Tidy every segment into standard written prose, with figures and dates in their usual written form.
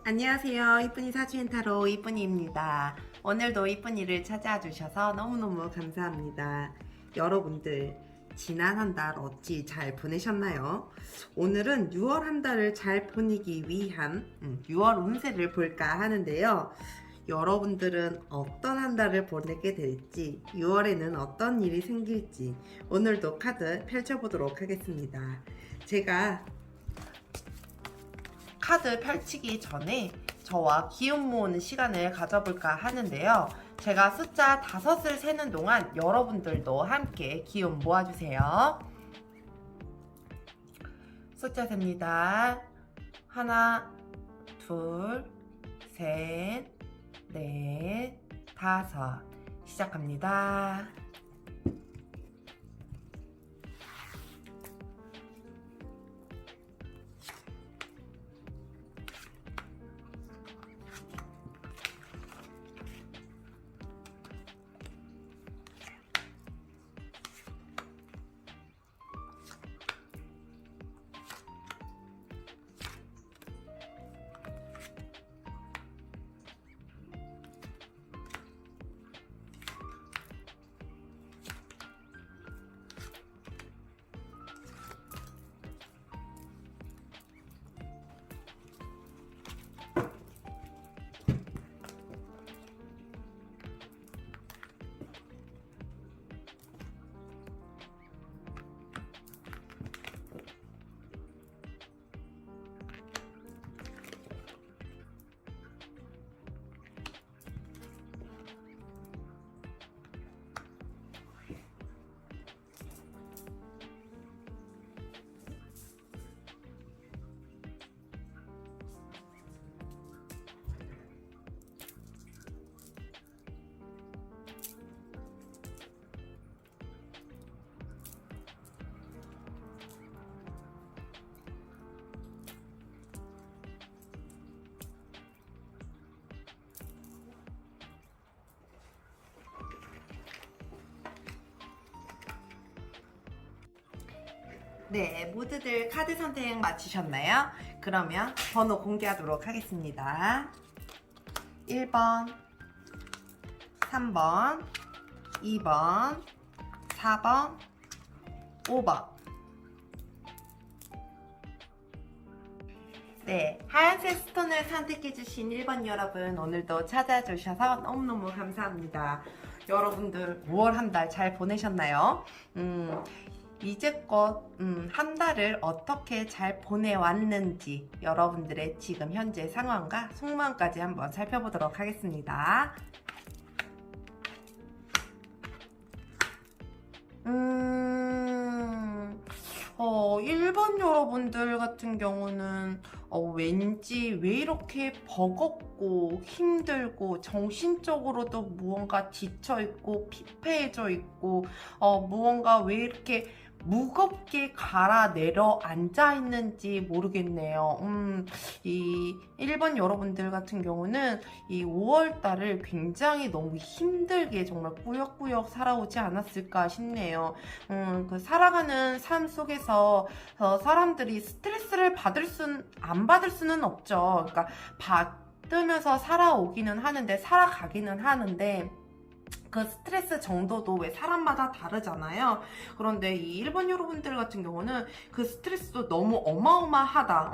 안녕하세요. 이쁜이 사주엔타로 이쁜이입니다. 오늘도 이쁜이를 찾아와 주셔서 너무너무 감사합니다. 여러분들 지난 한 달 어찌 잘 보내셨나요? 오늘은 6월 한 달을 잘 보내기 위한 6월 운세를 볼까 하는데요. 여러분들은 어떤 한 달을 보내게 될지, 6월에는 어떤 일이 생길지 오늘도 카드 펼쳐보도록 하겠습니다. 제가 카드 펼치기 전에 저와 기운 모으는 시간을 가져볼까 하는데요. 제가 숫자 5을 세는 동안 여러분들도 함께 기운 모아주세요. 숫자 셉니다. 하나, 둘, 셋, 넷, 5. 시작합니다. 네, 모두들 카드 선택 마치셨나요? 그러면 번호 공개하도록 하겠습니다. 1번, 3번, 2번, 4번, 5번. 네, 하얀색 스톤을 선택해주신 1번 여러분, 오늘도 찾아주셔서 너무너무 감사합니다. 여러분들 5월 한 달 잘 보내셨나요? 이제껏 한 달을 어떻게 잘 보내왔는지 여러분들의 지금 현재 상황과 속마음까지 한번 살펴보도록 하겠습니다. 1번 여러분들 같은 경우는 왠지 왜 이렇게 버겁고 힘들고 정신적으로도 무언가 지쳐있고 피폐해져 있고 무언가 왜 이렇게 무겁게 갈아 내려앉아 있는지 모르겠네요. 이 1번 여러분들 같은 경우는 이 5월달을 굉장히 너무 힘들게 정말 꾸역꾸역 살아오지 않았을까 싶네요. 그 살아가는 삶 속에서 사람들이 스트레스를 안 받을 수는 없죠. 그러니까 받으면서 살아오기는 하는데, 살아가기는 하는데, 그 스트레스 정도도 왜 사람마다 다르잖아요. 그런데 이 1번 여러분들 같은 경우는 그 스트레스도 너무 어마어마하다.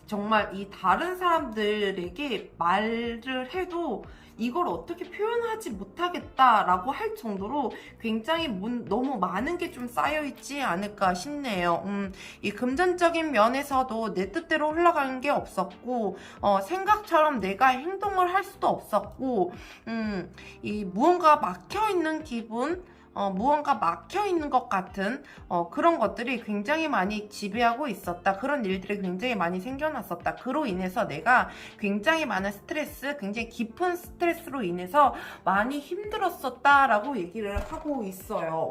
정말 이 다른 사람들에게 말을 해도 이걸 어떻게 표현하지 못하겠다라고 할 정도로 굉장히 너무 많은 게 좀 쌓여있지 않을까 싶네요. 이 금전적인 면에서도 내 뜻대로 흘러가는 게 없었고, 생각처럼 내가 행동을 할 수도 없었고, 이 무언가 막혀있는 기분, 무언가 막혀있는 것 같은 그런 것들이 굉장히 많이 지배하고 있었다. 그런 일들이 굉장히 많이 생겨났었다. 그로 인해서 내가 굉장히 많은 스트레스, 굉장히 깊은 스트레스로 인해서 많이 힘들었었다라고 얘기를 하고 있어요.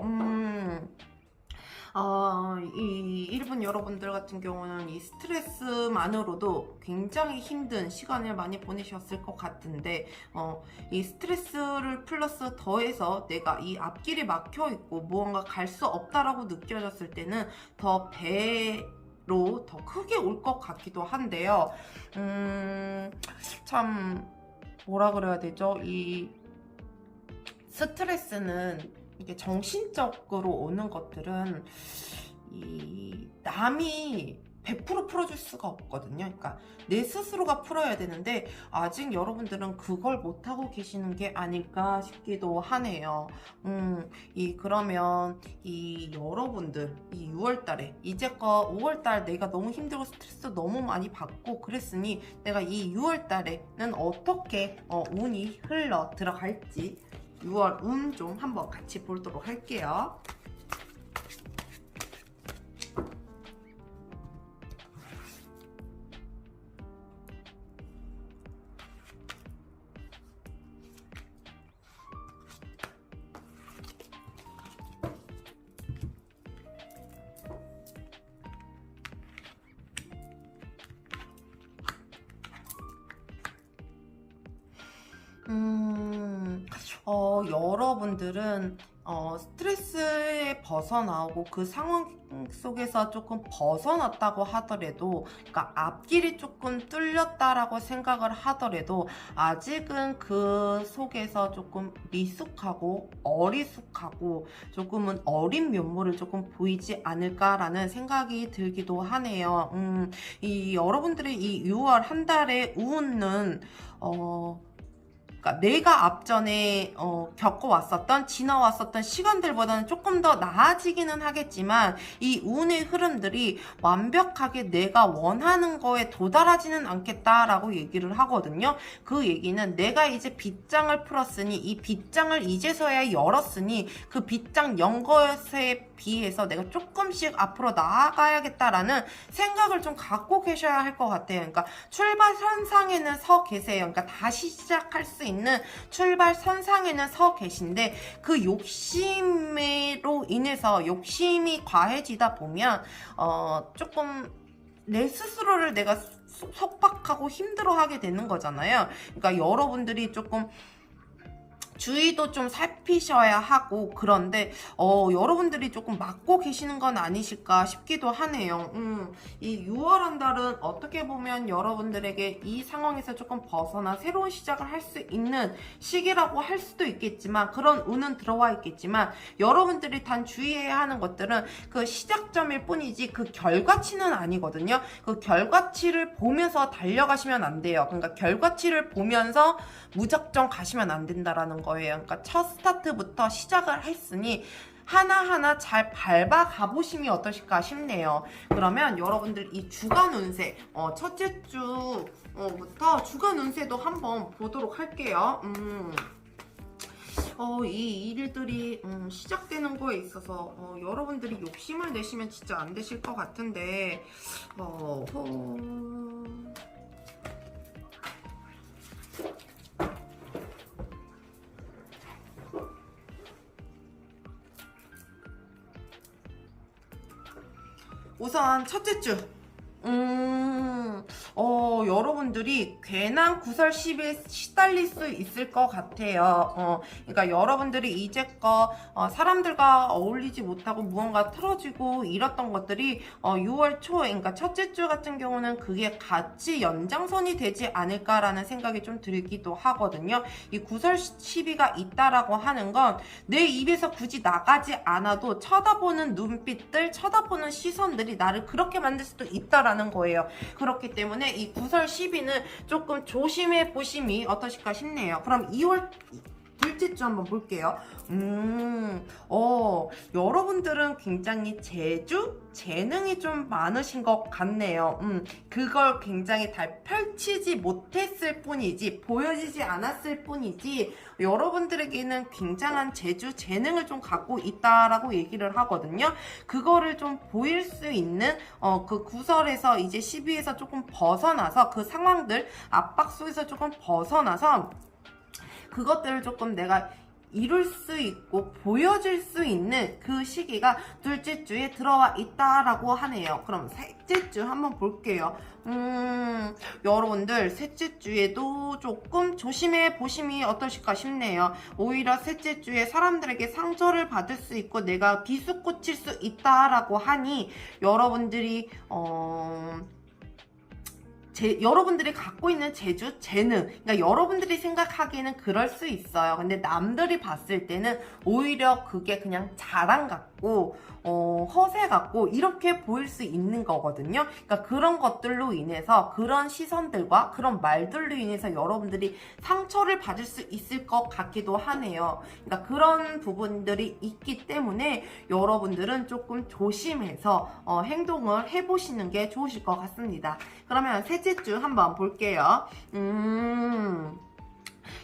이 일본 여러분들 같은 경우는 이 스트레스만으로도 굉장히 힘든 시간을 많이 보내셨을 것 같은데, 이 스트레스를 플러스 더해서 내가 이 앞길이 막혀 있고 무언가 갈 수 없다라고 느껴졌을 때는 더 더 크게 올 것 같기도 한데요. 참 뭐라 그래야 되죠? 이 스트레스는 이게 정신적으로 오는 것들은 이 남이 100% 풀어줄 수가 없거든요. 그러니까 내 스스로가 풀어야 되는데 아직 여러분들은 그걸 못하고 계시는 게 아닐까 싶기도 하네요. 그러면 이 여러분들 이 6월달에 이제껏 5월달 내가 너무 힘들고 스트레스 너무 많이 받고 그랬으니 내가 이 6월달에는 어떻게 운이 흘러 들어갈지 6월 운 좀 한번 같이 보도록 할게요. 여러분들은 스트레스에 벗어나오고 그 상황 속에서 조금 벗어났다고 하더라도, 그러니까 앞길이 조금 뚫렸다라고 생각을 하더라도 아직은 그 속에서 조금 미숙하고 어리숙하고 조금은 어린 면모를 조금 보이지 않을까라는 생각이 들기도 하네요. 이 여러분들의 이 6월 한 달의 운은 그러니까 내가 앞전에 겪어왔었던 지나왔었던 시간들보다는 조금 더 나아지기는 하겠지만 이 운의 흐름들이 완벽하게 내가 원하는 거에 도달하지는 않겠다라고 얘기를 하거든요. 그 얘기는 내가 이제 빗장을 풀었으니 이 빗장을 이제서야 열었으니 그 빗장 연 것에 비해서 내가 조금씩 앞으로 나아가야겠다라는 생각을 좀 갖고 계셔야 할 것 같아요. 그러니까 출발선상에는 서 계세요. 그러니까 다시 시작할 수 있는 출발선상에는 서 계신데 그 욕심으로 인해서 욕심이 과해지다 보면 조금 내 스스로를 내가 속박하고 힘들어하게 되는 거잖아요. 그러니까 여러분들이 조금 주의도 좀 살피셔야 하고 그런데 여러분들이 조금 막고 계시는 건 아니실까 싶기도 하네요. 이 6월 한 달은 어떻게 보면 여러분들에게 이 상황에서 조금 벗어나 새로운 시작을 할 수 있는 시기라고 할 수도 있겠지만 그런 운은 들어와 있겠지만 여러분들이 단 주의해야 하는 것들은 그 시작점일 뿐이지 그 결과치는 아니거든요. 그 결과치를 보면서 달려가시면 안 돼요. 그러니까 결과치를 보면서 무작정 가시면 안 된다라는 거예요. 그러니까 첫 스타트부터 시작을 했으니 하나하나 잘 밟아 가보심이 어떠실까 싶네요. 그러면 여러분들 이 주간 운세 첫째 주부터 주간 운세도 한번 보도록 할게요. 이 일들이 시작되는 거에 있어서 여러분들이 욕심을 내시면 진짜 안 되실 것 같은데 우선 첫째 주 여러분들이 괜한 구설시비에 시달릴 수 있을 것 같아요. 그러니까 여러분들이 이제껏 사람들과 어울리지 못하고 무언가 틀어지고 이랬던 것들이 6월 초에, 그러니까 첫째 주 같은 경우는 그게 같이 연장선이 되지 않을까라는 생각이 좀 들기도 하거든요. 이 구설시비가 있다라고 하는 건 내 입에서 굳이 나가지 않아도 쳐다보는 눈빛들, 쳐다보는 시선들이 나를 그렇게 만들 수도 있다라는 거예요. 그렇기 때문에 이 구설 시비는 조금 조심해 보심이 어떠실까 싶네요. 그럼 2월 둘째 주 한번 볼게요. 여러분들은 굉장히 재능이 좀 많으신 것 같네요. 그걸 굉장히 잘 펼치지 못했을 뿐이지, 보여지지 않았을 뿐이지, 여러분들에게는 굉장한 재능을 좀 갖고 있다라고 얘기를 하거든요. 그거를 좀 보일 수 있는, 그 구설에서 이제 시비에서 조금 벗어나서 그 상황들, 압박 속에서 조금 벗어나서 그것들을 조금 내가 이룰 수 있고 보여질 수 있는 그 시기가 둘째 주에 들어와 있다라고 하네요. 그럼 셋째 주 한번 볼게요. 여러분들 셋째 주에도 조금 조심해 보심이 어떠실까 싶네요. 오히려 셋째 주에 사람들에게 상처를 받을 수 있고 내가 비수꽂힐 수 있다라고 하니 여러분들이 여러분들이 갖고 있는 재주, 재능, 그러니까 여러분들이 생각하기에는 그럴 수 있어요. 근데 남들이 봤을 때는 오히려 그게 그냥 자랑 같고 허세 같고 이렇게 보일 수 있는 거거든요. 그러니까 그런 것들로 인해서 그런 시선들과 그런 말들로 인해서 여러분들이 상처를 받을 수 있을 것 같기도 하네요. 그러니까 그런 부분들이 있기 때문에 여러분들은 조금 조심해서 행동을 해보시는 게 좋으실 것 같습니다. 그러면 셋째 주 한번 볼게요.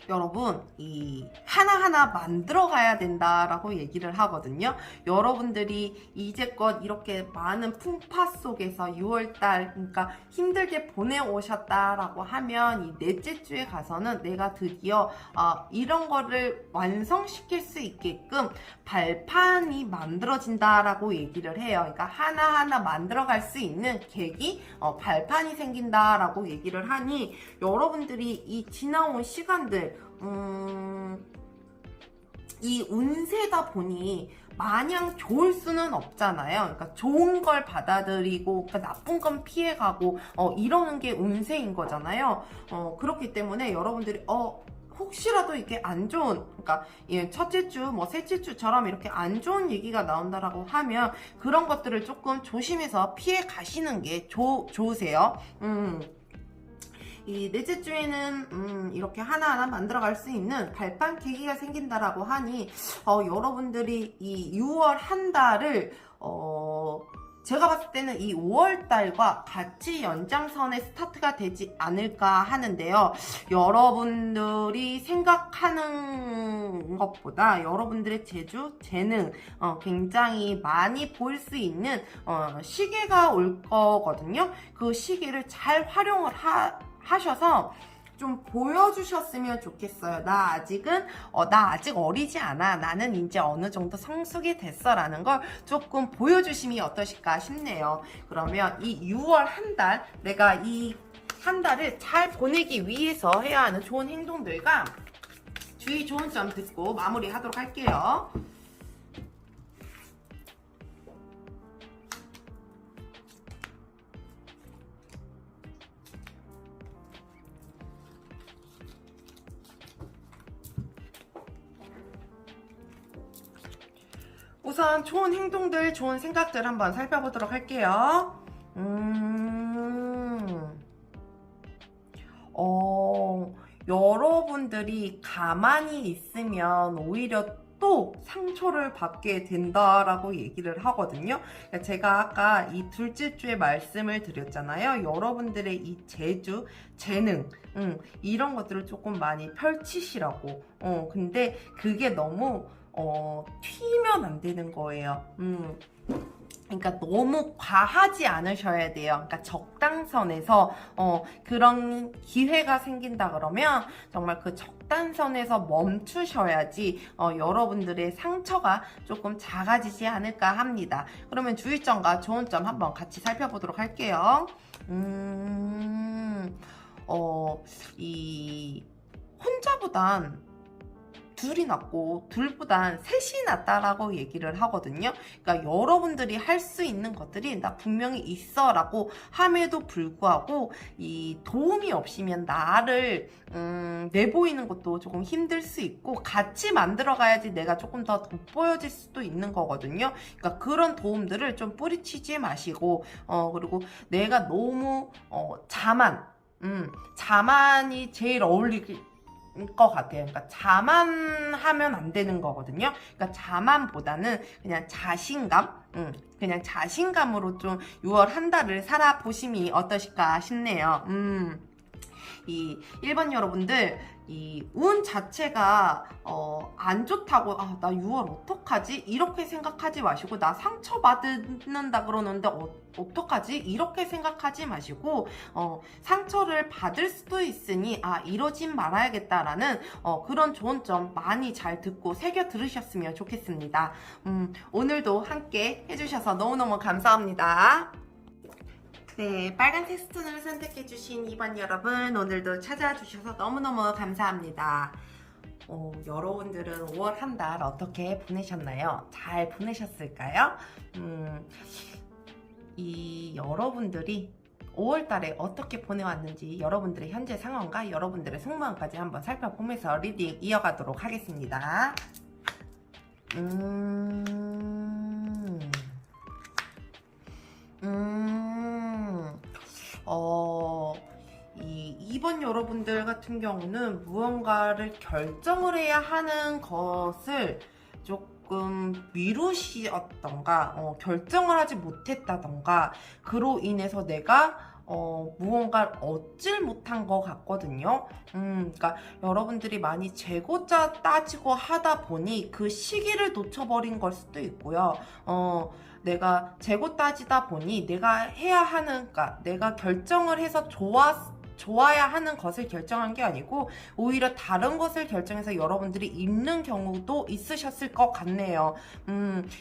여러분 이 하나하나 만들어 가야 된다라고 얘기를 하거든요. 여러분들이 이제껏 이렇게 많은 풍파 속에서 6월달 그러니까 힘들게 보내오셨다라고 하면 이 넷째 주에 가서는 내가 드디어 이런 거를 완성시킬 수 있게끔 발판이 만들어진다라고 얘기를 해요. 그러니까 하나하나 만들어 갈 수 있는 계기, 발판이 생긴다라고 얘기를 하니 여러분들이 이 지나온 시간들 이 운세다 보니 마냥 좋을 수는 없잖아요. 그러니까 좋은 걸 받아들이고 그러니까 나쁜 건 피해가고 이러는 게 운세인 거잖아요. 그렇기 때문에 여러분들이 혹시라도 이게 안 좋은, 그러니까 첫째 주, 뭐 셋째 주처럼 이렇게 안 좋은 얘기가 나온다라고 하면 그런 것들을 조금 조심해서 피해 가시는 게 좋으세요. 이 넷째 주에는 이렇게 하나하나 만들어갈 수 있는 발판 계기가 생긴다라고 하니 여러분들이 이 6월 한 달을 제가 봤을 때는 이 5월달과 같이 연장선의 스타트가 되지 않을까 하는데요. 여러분들이 생각하는 것보다 여러분들의 재주, 재능 굉장히 많이 보일 수 있는 시기가 올 거거든요. 그 시기를 잘 활용을 하셔서 좀 보여주셨으면 좋겠어요. 나 아직 어리지 않아. 나는 이제 어느 정도 성숙이 됐어. 라는 걸 조금 보여주심이 어떠실까 싶네요. 그러면 이 6월 한 달, 내가 이 한 달을 잘 보내기 위해서 해야 하는 좋은 행동들과 주의 좋은 점 듣고 마무리 하도록 할게요. 우선 좋은 행동들, 좋은 생각들 한번 살펴보도록 할게요. 여러분들이 가만히 있으면 오히려 또 상처를 받게 된다라고 얘기를 하거든요. 제가 아까 이 둘째 주에 말씀을 드렸잖아요. 여러분들의 이 재주, 재능, 이런 것들을 조금 많이 펼치시라고. 근데 그게 너무 튀면 안 되는 거예요. 그러니까 너무 과하지 않으셔야 돼요. 그러니까 적당선에서 그런 기회가 생긴다 그러면 정말 그 적당선에서 멈추셔야지 여러분들의 상처가 조금 작아지지 않을까 합니다. 그러면 주의점과 좋은 점 한번 같이 살펴보도록 할게요. 이 혼자보단 둘이 낫고 둘보단 셋이 낫다라고 얘기를 하거든요. 그러니까 여러분들이 할 수 있는 것들이 나 분명히 있어 라고 함에도 불구하고 이 도움이 없으면 나를 내보이는 것도 조금 힘들 수 있고 같이 만들어 가야지 내가 조금 더 돋보여질 수도 있는 거거든요. 그러니까 그런 도움들을 좀 뿌리치지 마시고 그리고 내가 너무 자만이 제일 어울리기 것 같아요. 그러니까 자만하면 안 되는 거거든요. 그러니까 자만보다는 그냥 자신감으로 좀 6월 한 달을 살아보심이 어떠실까 싶네요. 이 1번 여러분들, 이 운 자체가 안 좋다고, 아, 나 6월 어떡하지? 이렇게 생각하지 마시고, 나 상처받는다 그러는데 어떡하지? 이렇게 생각하지 마시고, 상처를 받을 수도 있으니, 아, 이러진 말아야겠다라는 그런 좋은 점 많이 잘 듣고 새겨 들으셨으면 좋겠습니다. 오늘도 함께 해주셔서 너무너무 감사합니다. 네, 빨간색 스톤을 선택해주신 2번 여러분, 오늘도 찾아주셔서 너무너무 감사합니다. 여러분들은 5월 한 달 어떻게 보내셨나요? 잘 보내셨을까요? 이 여러분들이 5월 달에 어떻게 보내왔는지 여러분들의 현재 상황과 여러분들의 속마음까지 한번 살펴보면서 리딩 이어가도록 하겠습니다. 이 2번 여러분들 같은 경우는 무언가를 결정을 해야 하는 것을 조금 미루시었던가, 결정을 하지 못했다던가, 그로 인해서 내가 무언가를 얻질 못한 것 같거든요. 그러니까 여러분들이 많이 재고 따지고 하다 보니 그 시기를 놓쳐버린 걸 수도 있고요. 내가 재고 따지다 보니 내가 해야 하는, 그러니까 내가 결정을 해서 좋아야 하는 것을 결정한 게 아니고 오히려 다른 것을 결정해서 여러분들이 입는 경우도 있으셨을 것 같네요.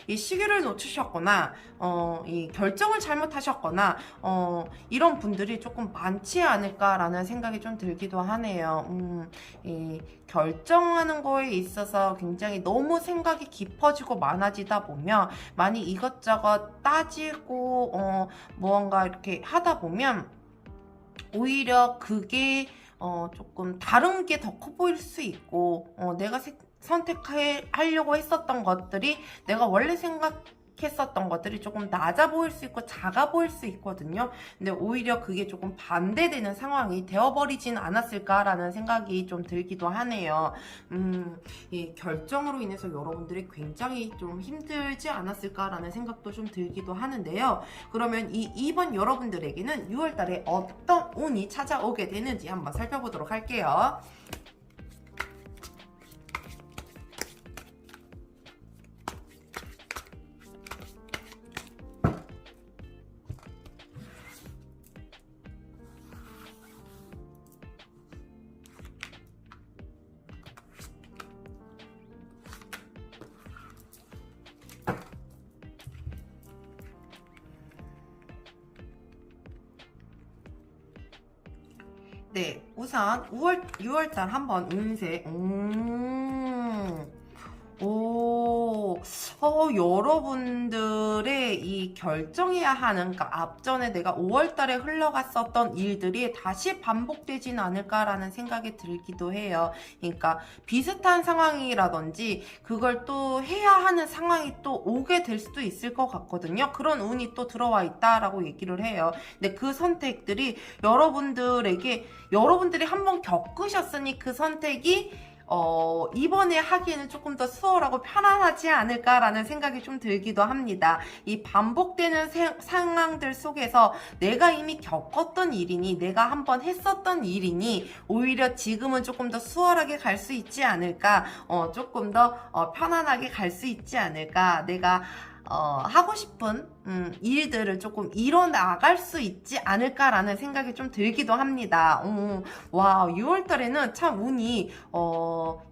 이 시기를 놓치셨거나 이 결정을 잘못하셨거나 이런 분들이 조금 많지 않을까라는 생각이 좀 들기도 하네요. 이 결정하는 거에 있어서 굉장히 너무 생각이 깊어지고 많아지다 보면 많이 이것저것 따지고 무언가 이렇게 하다 보면 오히려 그게 조금 다른 게 더 커 보일 수 있고 내가 선택하려고 했었던 것들이 내가 원래 생각했었던 것들이 조금 낮아 보일 수 있고 작아 보일 수 있거든요. 근데 오히려 그게 조금 반대되는 상황이 되어버리진 않았을까라는 생각이 좀 들기도 하네요. 이 결정으로 인해서 여러분들이 굉장히 좀 힘들지 않았을까라는 생각도 좀 들기도 하는데요. 그러면 이 2번 여러분들에게는 6월달에 어떤 운이 찾아오게 되는지 한번 살펴보도록 할게요. 네, 우선 6월달 한번 운세, 여러분들의 이 결정해야 하는, 그러니까 앞전에 내가 5월달에 흘러갔었던 일들이 다시 반복되진 않을까라는 생각이 들기도 해요. 그러니까 비슷한 상황이라든지 그걸 또 해야 하는 상황이 또 오게 될 수도 있을 것 같거든요. 그런 운이 또 들어와 있다라고 얘기를 해요. 근데 그 선택들이 여러분들이 한번 겪으셨으니 그 선택이 이번에 하기에는 조금 더 수월하고 편안하지 않을까라는 생각이 좀 들기도 합니다. 이 반복되는 상황들 속에서 내가 이미 겪었던 일이니, 내가 한번 했었던 일이니, 오히려 지금은 조금 더 수월하게 갈 수 있지 않을까, 조금 더 편안하게 갈 수 있지 않을까, 내가 하고 싶은 일들을 조금 이뤄나갈 수 있지 않을까라는 생각이 좀 들기도 합니다. 와, 6월달에는 참 운이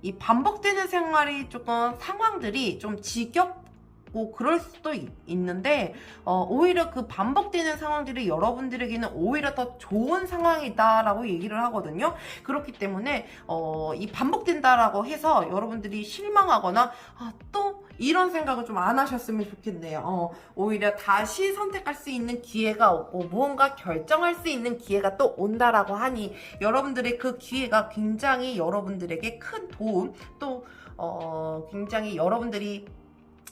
이 반복되는 상황들이 좀 지겹고 그럴 수도 있는데 오히려 그 반복되는 상황들이 여러분들에게는 오히려 더 좋은 상황이다라고 얘기를 하거든요. 그렇기 때문에 이 반복된다라고 해서 여러분들이 실망하거나 또 이런 생각을 좀 안 하셨으면 좋겠네요. 오히려 다시 선택할 수 있는 기회가 오고 무언가 결정할 수 있는 기회가 또 온다라고 하니 여러분들의 그 기회가 굉장히 여러분들에게 큰 도움, 또 굉장히 여러분들이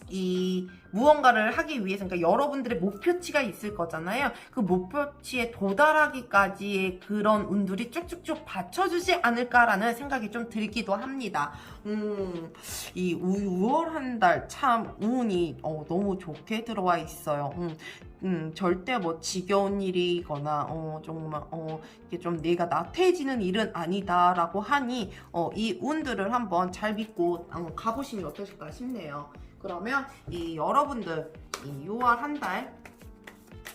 이 무언가를 하기 위해서, 그러니까 여러분들의 목표치가 있을 거잖아요. 그 목표치에 도달하기까지의 그런 운들이 쭉쭉쭉 받쳐주지 않을까라는 생각이 좀 들기도 합니다. 이 6월 한 달 참 운이 너무 좋게 들어와 있어요. 절대 뭐 지겨운 일이거나 정말 이게 좀 내가 나태해지는 일은 아니다라고 하니 이 운들을 한번 잘 믿고 가보시면 어떠실까 싶네요. 그러면 이 여러분들 이 6월 한 달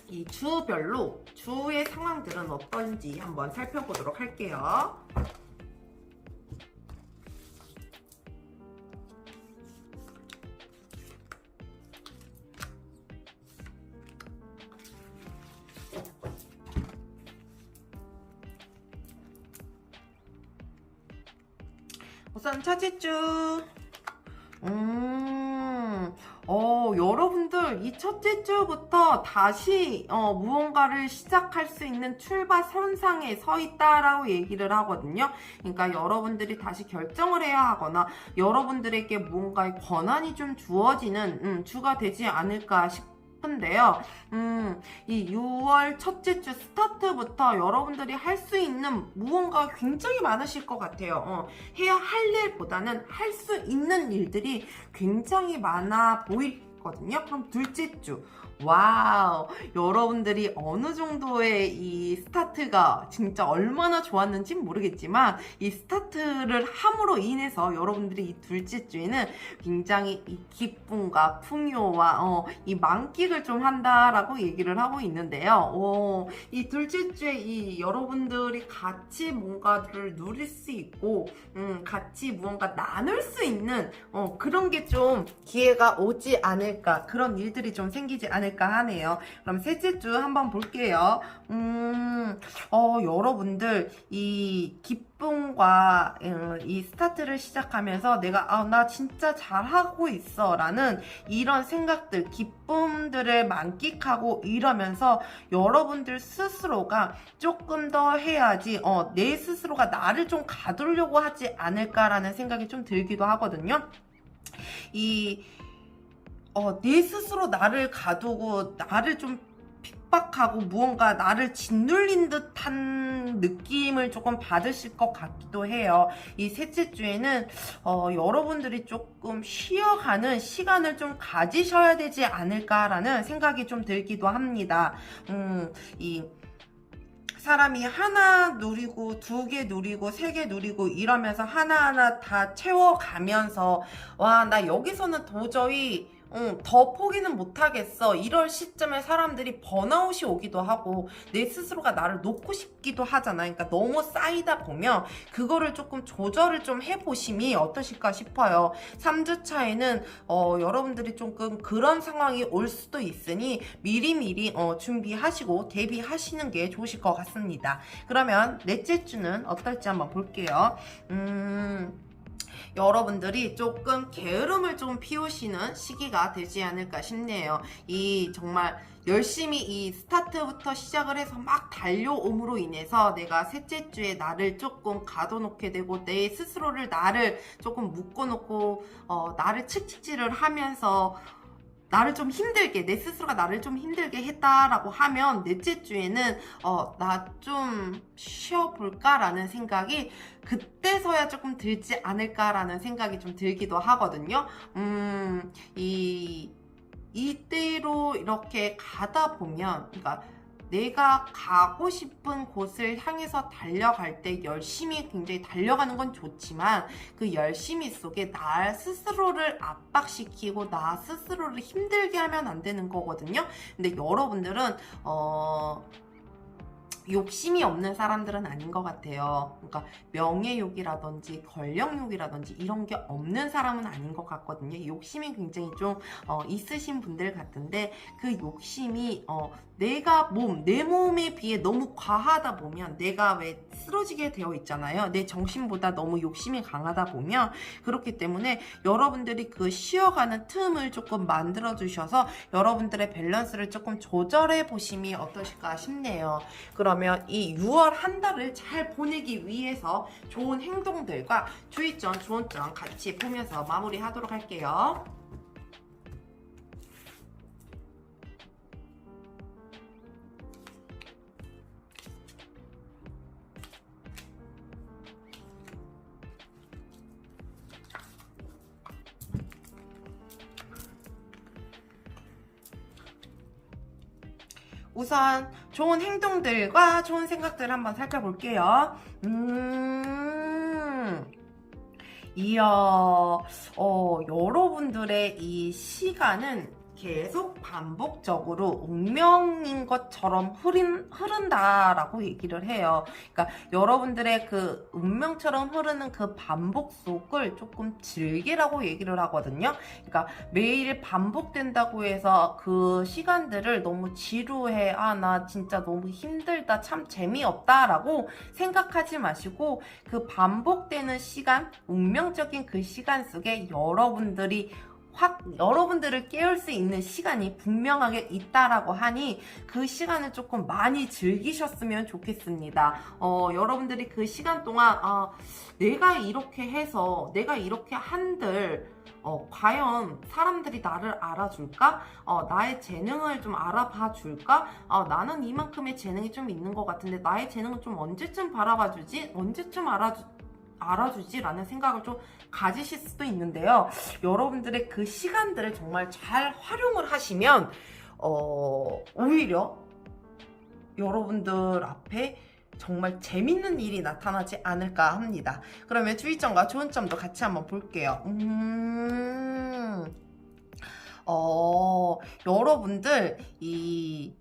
이 주별로 주의 상황들은 어떤지 한번 살펴보도록 할게요. 우선 첫째 주 여러분들 이 첫째 주부터 다시 무언가를 시작할 수 있는 출발 선상에 서 있다라고 얘기를 하거든요. 그러니까 여러분들이 다시 결정을 해야 하거나 여러분들에게 무언가의 권한이 좀 주어지는 주가 되지 않을까 싶은데요. 이 6월 첫째 주 스타트부터 여러분들이 할 수 있는 무언가가 굉장히 많으실 것 같아요. 해야 할 일보다는 할 수 있는 일들이 굉장히 많아 보이거든요. 그럼 둘째 주, 와우, 여러분들이 어느 정도의 이 스타트가 진짜 얼마나 좋았는지 모르겠지만 이 스타트를 함으로 인해서 여러분들이 이 둘째 주에는 굉장히 이 기쁨과 풍요와 이 만끽을 좀 한다라고 얘기를 하고 있는데요. 이 둘째 주에 이 여러분들이 같이 뭔가를 누릴 수 있고 같이 무언가 나눌 수 있는 그런 게 좀 기회가 오지 않을까, 그런 일들이 좀 생기지 않을까 하네요. 그럼 셋째 주 한번 볼게요. 여러분들 이 기쁨과 이 스타트를 시작하면서 내가 나 진짜 잘하고 있어 라는 이런 생각들, 기쁨들을 만끽하고 이러면서 여러분들 스스로가 조금 더 해야지 내 스스로가 나를 좀 가두려고 하지 않을까라는 생각이 좀 들기도 하거든요. 내 스스로 나를 가두고 나를 좀 핍박하고 무언가 나를 짓눌린 듯한 느낌을 조금 받으실 것 같기도 해요. 이 셋째 주에는 여러분들이 조금 쉬어가는 시간을 좀 가지셔야 되지 않을까라는 생각이 좀 들기도 합니다. 이 사람이 하나 누리고 두 개 누리고 세 개 누리고 이러면서 하나하나 다 채워가면서 와, 나 여기서는 도저히 더 포기는 못하겠어, 이럴 시점에 사람들이 번아웃이 오기도 하고 내 스스로가 나를 놓고 싶기도 하잖아요. 그러니까 너무 쌓이다 보면 그거를 조금 조절을 좀 해보심이 어떠실까 싶어요. 3주차에는 여러분들이 조금 그런 상황이 올 수도 있으니 미리미리 준비하시고 대비하시는 게 좋으실 것 같습니다. 그러면 넷째 주는 어떨지 한번 볼게요. 여러분들이 조금 게으름을 좀 피우시는 시기가 되지 않을까 싶네요. 이 정말 열심히 이 스타트부터 시작을 해서 막 달려옴으로 인해서 내가 셋째 주에 나를 조금 가둬놓게 되고 내 스스로를 나를 조금 묶어놓고 나를 칙칙질을 하면서 나를 좀 힘들게, 내 스스로가 나를 좀 힘들게 했다라고 하면 넷째 주에는 나 좀 쉬어볼까라는 생각이 그때서야 조금 들지 않을까라는 생각이 좀 들기도 하거든요. 이때로 이렇게 가다 보면, 그러니까 내가 가고 싶은 곳을 향해서 달려갈 때 열심히 굉장히 달려가는 건 좋지만 그 열심히 속에 나 스스로를 압박시키고 나 스스로를 힘들게 하면 안 되는 거거든요. 근데 여러분들은 욕심이 없는 사람들은 아닌 것 같아요. 그러니까 명예욕이라든지 권력욕이라든지 이런 게 없는 사람은 아닌 것 같거든요. 욕심이 굉장히 좀 있으신 분들 같은데 그 욕심이 내가 내 몸에 비해 너무 과하다 보면 내가 왜 쓰러지게 되어 있잖아요. 내 정신보다 너무 욕심이 강하다 보면 그렇기 때문에 여러분들이 그 쉬어가는 틈을 조금 만들어 주셔서 여러분들의 밸런스를 조금 조절해 보심이 어떠실까 싶네요. 그러면 이 6월 한 달을 잘 보내기 위해서 좋은 행동들과 주의점, 조언점 같이 보면서 마무리하도록 할게요. 우선 좋은 행동들과 좋은 생각들 한번 살펴볼게요. 이야, 여러분들의 이 시간은 계속 반복적으로 운명인 것처럼 흐른다라고 얘기를 해요. 그러니까 여러분들의 그 운명처럼 흐르는 그 반복 속을 조금 즐기라고 얘기를 하거든요. 그러니까 매일 반복된다고 해서 그 시간들을 너무 지루해, 나 진짜 너무 힘들다, 참 재미없다라고 생각하지 마시고 그 반복되는 시간, 운명적인 그 시간 속에 여러분들을 깨울 수 있는 시간이 분명하게 있다라고 하니 그 시간을 조금 많이 즐기셨으면 좋겠습니다. 여러분들이 그 시간 동안 내가 이렇게 해서 내가 이렇게 한들 과연 사람들이 나를 알아줄까? 나의 재능을 좀 알아봐 줄까? 나는 이만큼의 재능이 좀 있는 것 같은데 나의 재능은 좀 언제쯤 바라봐 주지? 언제쯤 알아주지라는 생각을 좀 가지실 수도 있는데요. 여러분들의 그 시간들을 정말 잘 활용을 하시면 오히려 여러분들 앞에 정말 재밌는 일이 나타나지 않을까 합니다. 그러면 주의점과 좋은 점도 같이 한번 볼게요. 여러분들 이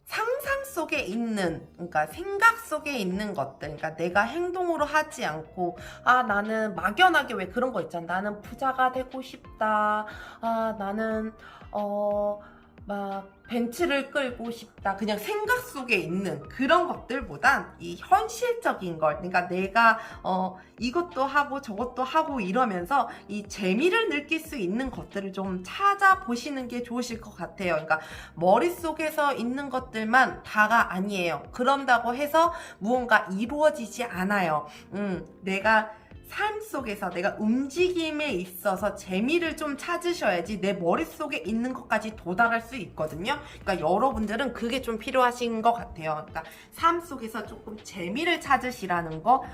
상상 속에 있는, 그러니까 생각 속에 있는 것들, 그러니까 내가 행동으로 하지 않고, 나는 막연하게 왜 그런 거 있잖아. 나는 부자가 되고 싶다. 나는, 막, 벤츠를 끌고 싶다. 그냥 생각 속에 있는 그런 것들보단 이 현실적인 걸, 그러니까 내가, 이것도 하고 저것도 하고 이러면서 이 재미를 느낄 수 있는 것들을 좀 찾아보시는 게 좋으실 것 같아요. 그러니까 머릿속에서 있는 것들만 다가 아니에요. 그런다고 해서 무언가 이루어지지 않아요. 내가 삶 속에서 내가 움직임에 있어서 재미를 좀 찾으셔야지 내 머릿속에 있는 것까지 도달할 수 있거든요. 그러니까 여러분들은 그게 좀 필요하신 것 같아요. 그러니까 삶 속에서 조금 재미를 찾으시라는 거,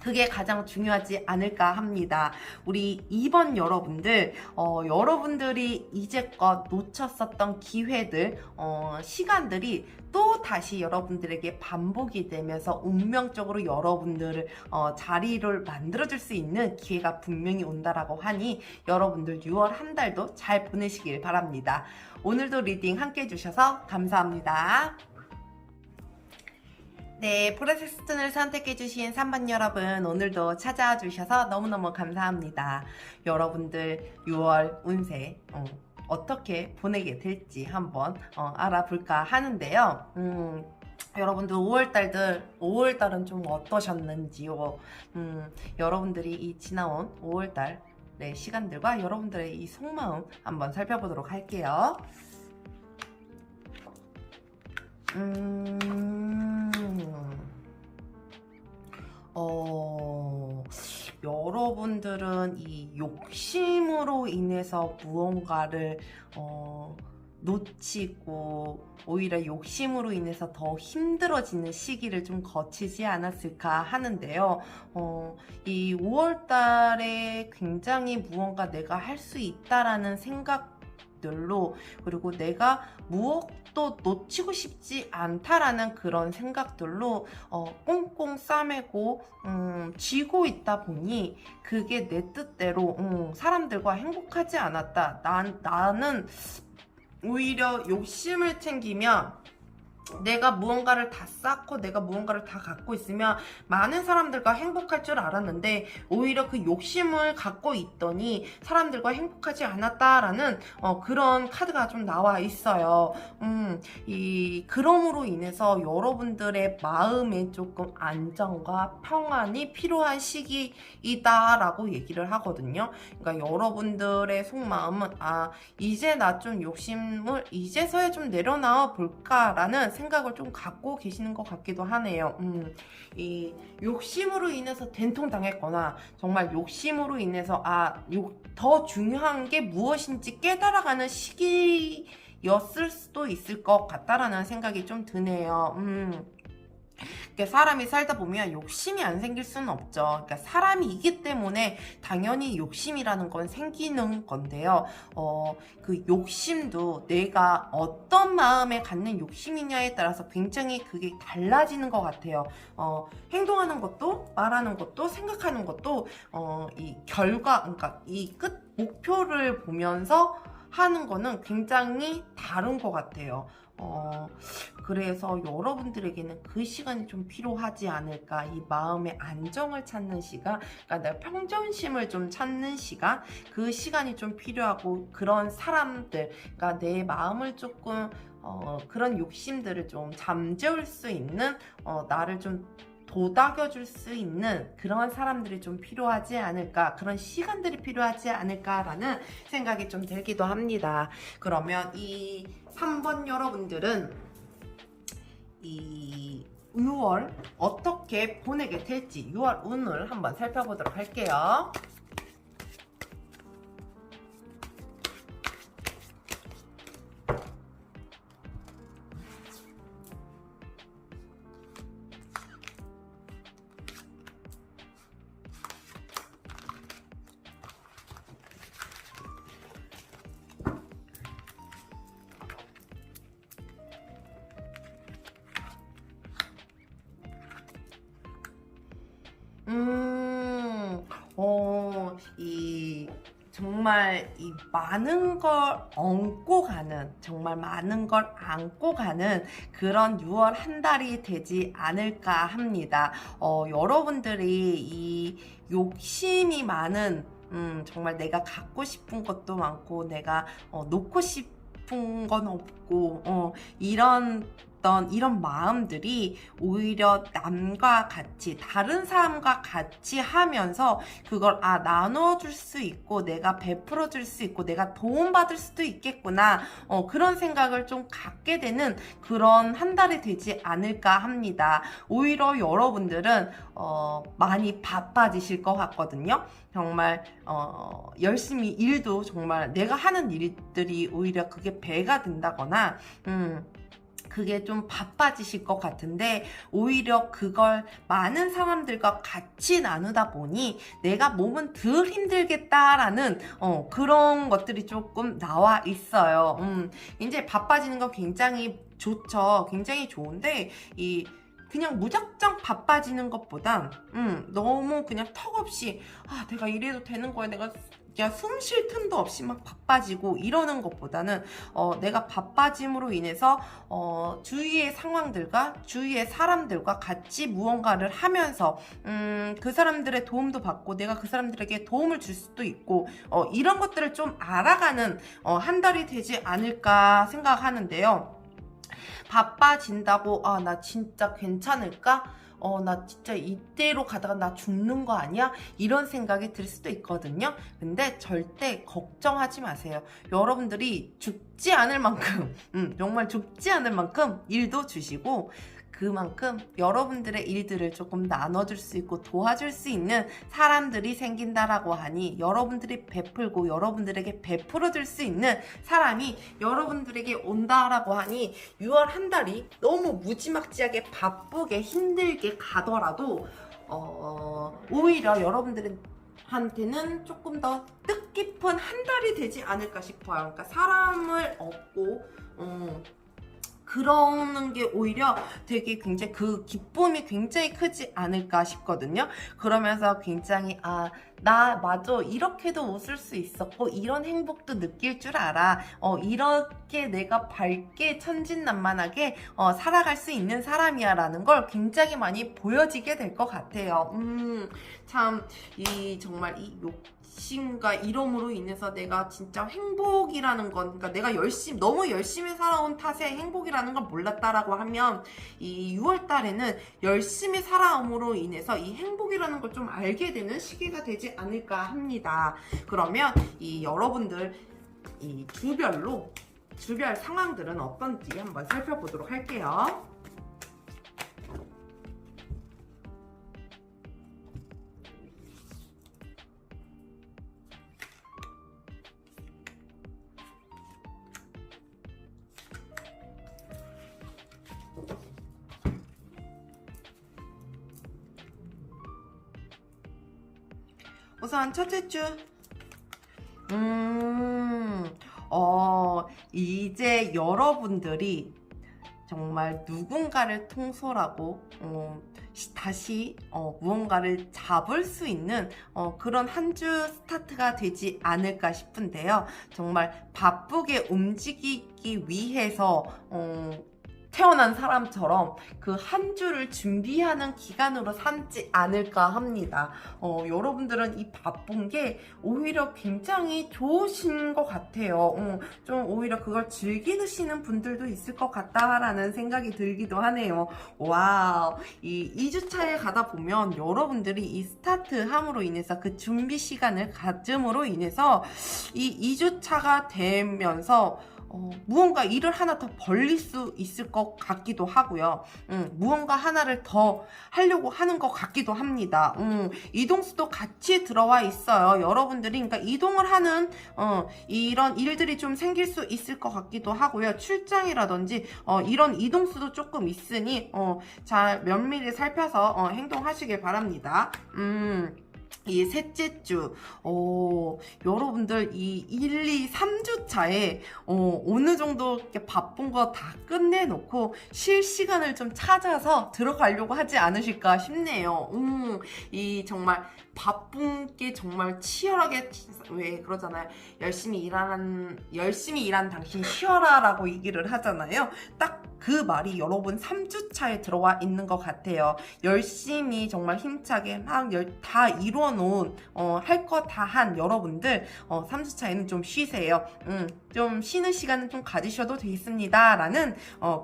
그게 가장 중요하지 않을까 합니다. 우리 2번 여러분들, 여러분들이 이제껏 놓쳤었던 기회들, 시간들이 또 다시 여러분들에게 반복이 되면서 운명적으로 여러분들을 자리를 만들어줄 수 있는 기회가 분명히 온다라고 하니 여러분들 6월 한 달도 잘 보내시길 바랍니다. 오늘도 리딩 함께 해주셔서 감사합니다. 네, 프로세스턴을 선택해주신 3번 여러분, 오늘도 찾아와 주셔서 너무너무 감사합니다. 여러분들 6월 운세 어떻게 보내게 될지 한번 알아볼까 하는데요. 여러분들 5월달은 좀 어떠셨는지요? 여러분들이 이 지나온 5월달 시간들과 여러분들의 이 속마음 한번 살펴보도록 할게요. 여러분들은 이 욕심으로 인해서 무언가를 놓치고 오히려 욕심으로 인해서 더 힘들어지는 시기를 좀 거치지 않았을까 하는데요. 이 5월 달에 굉장히 무언가 내가 할 수 있다라는 생각들로, 그리고 내가 무엇도 놓치고 싶지 않다라는 그런 생각들로 꽁꽁 싸매고 쥐고 있다 보니 그게 내 뜻대로 사람들과 행복하지 않았다. 나는 오히려 욕심을 챙기면 내가 무언가를 다 쌓고 내가 무언가를 다 갖고 있으면 많은 사람들과 행복할 줄 알았는데 오히려 그 욕심을 갖고 있더니 사람들과 행복하지 않았다라는 그런 카드가 좀 나와 있어요. 그럼으로 인해서 여러분들의 마음에 조금 안정과 평안이 필요한 시기이다라고 얘기를 하거든요. 그러니까 여러분들의 속마음은 이제 나 좀 욕심을 이제서야 좀 내려놔 볼까라는 생각을 좀 갖고 계시는 것 같기도 하네요. 이 욕심으로 인해서 된통당했거나 정말 욕심으로 인해서 더 중요한 게 무엇인지 깨달아가는 시기였을 수도 있을 것 같다라는 생각이 좀 드네요. 그러니까 사람이 살다 보면 욕심이 안 생길 수는 없죠. 그러니까 사람이기 때문에 당연히 욕심이라는 건 생기는 건데요. 그 욕심도 내가 어떤 마음에 갖는 욕심이냐에 따라서 굉장히 그게 달라지는 것 같아요. 행동하는 것도, 말하는 것도, 생각하는 것도, 이 결과, 그러니까 이 끝 목표를 보면서 하는 거는 굉장히 다른 것 같아요. 그래서 여러분들에게는 그 시간이 좀 필요하지 않을까. 이 마음의 안정을 찾는 시간, 그러니까 내가 평정심을 좀 찾는 시간, 그 시간이 좀 필요하고, 그런 사람들, 그러니까 내 마음을 조금 그런 욕심들을 좀 잠재울 수 있는, 나를 좀 도닥여줄 수 있는 그런 사람들이 좀 필요하지 않을까, 그런 시간들이 필요하지 않을까라는 생각이 좀 들기도 합니다. 그러면 이 3번 여러분들은 이 6월 어떻게 보내게 될지 6월 운을 한번 살펴보도록 할게요. 이 정말 이 많은 걸 얹고 가는, 정말 많은 걸 안고 가는 그런 6월 한 달이 되지 않을까 합니다. 여러분들이 이 욕심이 많은, 정말 내가 갖고 싶은 것도 많고, 내가 놓고 싶은 건 없고, 이런 마음들이 오히려 남과 같이, 다른 사람과 같이 하면서 그걸 나눠줄 수 있고, 내가 베풀어줄 수 있고, 내가 도움받을 수도 있겠구나, 그런 생각을 좀 갖게 되는 그런 한 달이 되지 않을까 합니다. 오히려 여러분들은 많이 바빠지실 것 같거든요. 정말 열심히 일도, 정말 내가 하는 일들이 오히려 그게 배가 된다거나 그게 좀 바빠지실 것 같은데, 오히려 그걸 많은 사람들과 같이 나누다 보니 내가 몸은 덜 힘들겠다라는 그런 것들이 조금 나와 있어요. 이제 바빠지는 건 굉장히 좋죠. 굉장히 좋은데, 그냥 무작정 바빠지는 것보단 너무 그냥 턱없이 내가 이래도 되는 거야, 내가 숨 쉴 틈도 없이 막 바빠지고 이러는 것보다는 내가 바빠짐으로 인해서 주위의 상황들과 주위의 사람들과 같이 무언가를 하면서 그 사람들의 도움도 받고, 내가 그 사람들에게 도움을 줄 수도 있고, 이런 것들을 좀 알아가는 한 달이 되지 않을까 생각하는데요. 바빠진다고 나 진짜 괜찮을까? 나 진짜 이대로 가다가 나 죽는 거 아니야? 이런 생각이 들 수도 있거든요. 근데 절대 걱정하지 마세요. 여러분들이 죽지 않을 만큼, 정말 죽지 않을 만큼 일도 주시고, 그만큼 여러분들의 일들을 조금 나눠줄 수 있고 도와줄 수 있는 사람들이 생긴다라고 하니, 여러분들이 베풀고 여러분들에게 베풀어줄 수 있는 사람이 여러분들에게 온다라고 하니, 6월 한 달이 너무 무지막지하게 바쁘게 힘들게 가더라도 오히려 여러분들한테는 조금 더 뜻깊은 한 달이 되지 않을까 싶어요. 그러니까 사람을 얻고 그러는 게 오히려 되게 굉장히 그 기쁨이 굉장히 크지 않을까 싶거든요. 그러면서 굉장히 나 맞아, 이렇게도 웃을 수 있었고 이런 행복도 느낄 줄 알아, 이렇게 내가 밝게 천진난만하게 살아갈 수 있는 사람이야 라는 걸 굉장히 많이 보여지게 될 것 같아요. 참 정말 이 욕심과 이름으로 인해서 내가 진짜 행복이라는 건, 그러니까 내가 너무 열심히 살아온 탓에 행복이라는 걸 몰랐다라고 하면, 이 6월 달에는 열심히 살아옴으로 인해서 이 행복이라는 걸 좀 알게 되는 시기가 되지 않을까 합니다. 그러면 이 여러분들 이 주별 상황들은 어떤지 한번 살펴보도록 할게요. 우선 첫째 주, 이제 여러분들이 정말 누군가를 통솔하고 다시 무언가를 잡을 수 있는 그런 한 주 스타트가 되지 않을까 싶은데요. 정말 바쁘게 움직이기 위해서 태어난 사람처럼 그 한 주를 준비하는 기간으로 삼지 않을까 합니다. 여러분들은 이 바쁜 게 오히려 굉장히 좋으신 것 같아요. 좀 오히려 그걸 즐기시는 분들도 있을 것 같다라는 생각이 들기도 하네요. 와우, 이 2주차에 가다 보면 여러분들이 이 스타트함으로 인해서 그 준비 시간을 가짐으로 인해서 이 2주차가 되면서 무언가 일을 하나 더 벌릴 수 있을 것 같기도 하고요. 무언가 하나를 더 하려고 하는 것 같기도 합니다. 이동수도 같이 들어와 있어요. 여러분들이 그러니까 이동을 하는 이런 일들이 좀 생길 수 있을 것 같기도 하고요. 출장이라든지 이런 이동수도 조금 있으니 잘 면밀히 살펴서 행동하시길 바랍니다. 이 셋째 주, 여러분들 이 1, 2, 3주 차에 어느 정도 이렇게 바쁜 거 다 끝내놓고 쉴 시간을 좀 찾아서 들어가려고 하지 않으실까 싶네요. 이 정말 바쁜 게 정말 치열하게, 왜 그러잖아요. 열심히 일한 당신 쉬어라라고 얘기를 하잖아요. 딱 그 말이 여러분 3주 차에 들어와 있는 것 같아요. 열심히 정말 힘차게 막 다 이뤄놓은 할 거 다 한 여러분들 3주 차에는 좀 쉬세요. 좀 쉬는 시간은 좀 가지셔도 되겠습니다 라는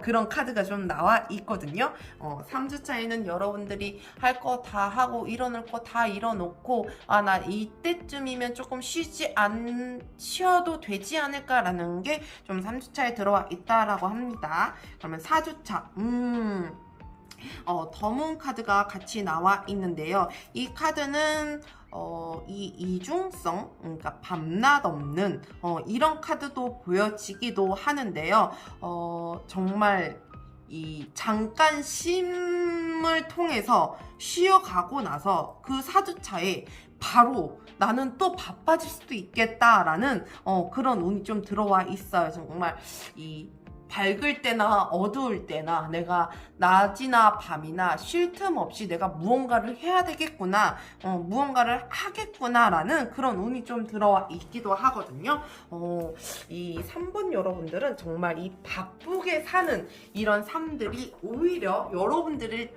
그런 카드가 좀 나와 있거든요. 3주 차에는 여러분들이 할 거 다 하고 이뤄놓을 거 다 이뤄놓고 나 이때쯤이면 조금 쉬어도 되지 않을까라는 게 좀 3주 차에 들어와 있다라고 합니다. 그러면 4주차 더문 카드가 같이 나와 있는데요. 이 카드는 이 이중성, 그러니까 밤낮 없는 이런 카드도 보여지기도 하는데요. 정말 이 잠깐 쉼을 통해서 쉬어가고 나서 그 4주차에 바로 나는 또 바빠질 수도 있겠다라는 그런 운이 좀 들어와 있어요. 정말 이 밝을 때나 어두울 때나 내가 낮이나 밤이나 쉴 틈 없이 내가 무언가를 해야 되겠구나, 무언가를 하겠구나라는 그런 운이 좀 들어와 있기도 하거든요. 이 3번 여러분들은 정말 이 바쁘게 사는 이런 삶들이 오히려 여러분들이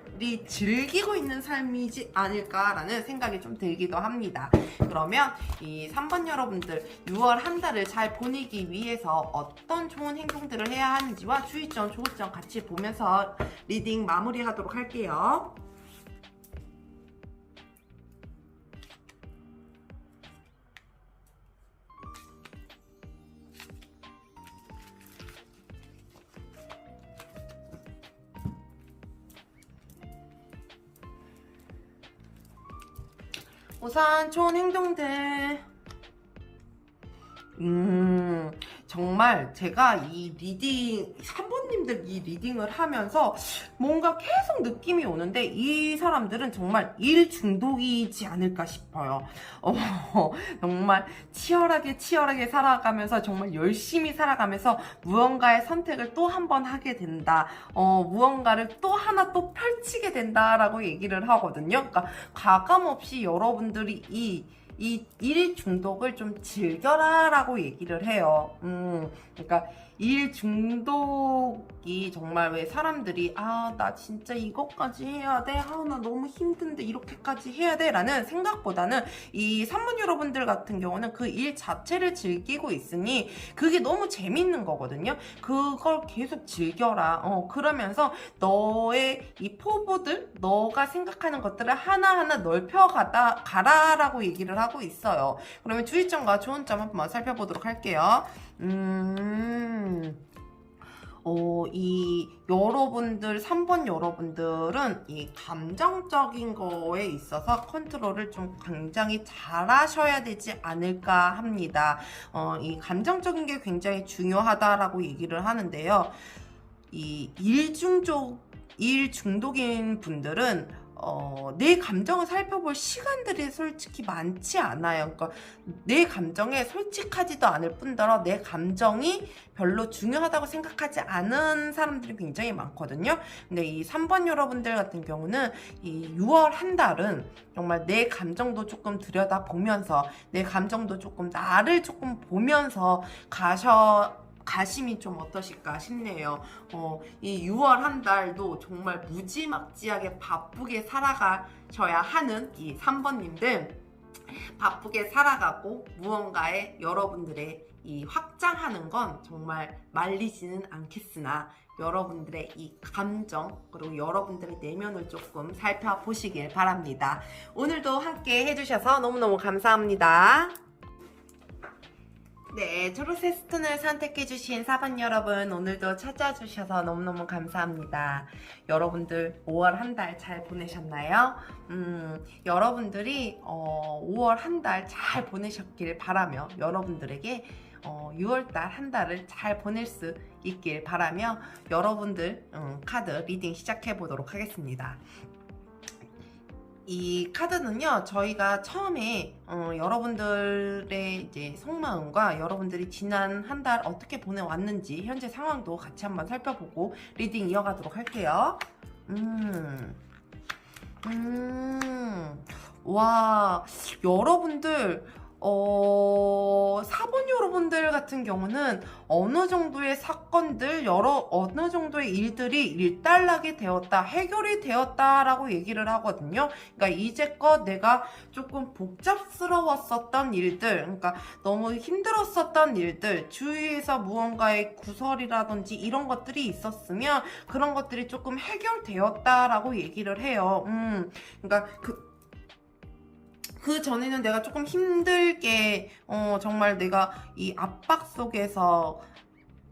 즐기고 있는 삶이지 않을까라는 생각이 좀 들기도 합니다. 그러면 이 3번 여러분들 6월 한 달을 잘 보내기 위해서 어떤 좋은 행동들을 해야 하는지와 주의점, 조의점 같이 보면서 리딩 마무리하도록 할게요. 우선 좋은 행동들. 정말 제가 이 리딩, 3번님들 이 리딩을 하면서 뭔가 계속 느낌이 오는데 이 사람들은 정말 일 중독이지 않을까 싶어요. 정말 치열하게 살아가면서 정말 열심히 살아가면서 무언가의 선택을 또 한 번 하게 된다. 무언가를 또 하나 또 펼치게 된다라고 얘기를 하거든요. 그러니까 가감없이 여러분들이 이 일 중독을 좀 즐겨라 라고 얘기를 해요. 그러니까 일 중독이 정말 왜 사람들이 나 진짜 이것까지 해야 돼? 나 너무 힘든데 이렇게까지 해야 돼? 라는 생각보다는 이 3번 여러분들 같은 경우는 그 일 자체를 즐기고 있으니 그게 너무 재밌는 거거든요. 그걸 계속 즐겨라. 그러면서 너의 이 포부들, 너가 생각하는 것들을 하나하나 가라라고 얘기를 하고 있어요. 그러면 주의점과 좋은 점 한번 살펴보도록 할게요. 이 여러분들 3번 여러분들은 이 감정적인 거에 있어서 컨트롤을 좀 굉장히 잘 하셔야 되지 않을까 합니다. 이 감정적인 게 굉장히 중요하다라고 얘기를 하는데요. 이 일 중독인 분들은 내 감정을 살펴볼 시간들이 솔직히 많지 않아요. 그러니까 내 감정에 솔직하지도 않을 뿐더러 내 감정이 별로 중요하다고 생각하지 않은 사람들이 굉장히 많거든요. 근데 이 3번 여러분들 같은 경우는 이 6월 한 달은 정말 내 감정도 조금 들여다보면서 내 감정도 조금 나를 조금 보면서 가심이 좀 어떠실까 싶네요. 이 6월 한 달도 정말 무지막지하게 바쁘게 살아가셔야 하는 이 3번님들 바쁘게 살아가고 무언가에 여러분들의 이 확장하는 건 정말 말리지는 않겠으나 여러분들의 이 감정 그리고 여러분들의 내면을 조금 살펴보시길 바랍니다. 오늘도 함께 해주셔서 너무너무 감사합니다. 네, 초록색 스톤을 선택해주신 4번 여러분 오늘도 찾아주셔서 너무너무 감사합니다. 여러분들 5월 한 달 잘 보내셨나요? 여러분들이 5월 한 달 잘 보내셨길 바라며 여러분들에게 6월달 한 달을 잘 보낼 수 있길 바라며 여러분들 카드 리딩 시작해 보도록 하겠습니다. 이 카드는요, 저희가 처음에 여러분들의 이제 속마음과 여러분들이 지난 한 달 어떻게 보내왔는지 현재 상황도 같이 한번 살펴보고 리딩 이어가도록 할게요. 와, 여러분들 4번 여러분들 같은 경우는 어느 정도의 사건들, 어느 정도의 일들이 일단락이 되었다, 해결이 되었다라고 얘기를 하거든요. 그러니까 이제껏 내가 조금 복잡스러웠었던 일들, 그러니까 너무 힘들었었던 일들, 주위에서 무언가의 구설이라든지 이런 것들이 있었으면 그런 것들이 조금 해결되었다라고 얘기를 해요. 그러니까 그 전에는 내가 조금 힘들게 정말 내가 이 압박 속에서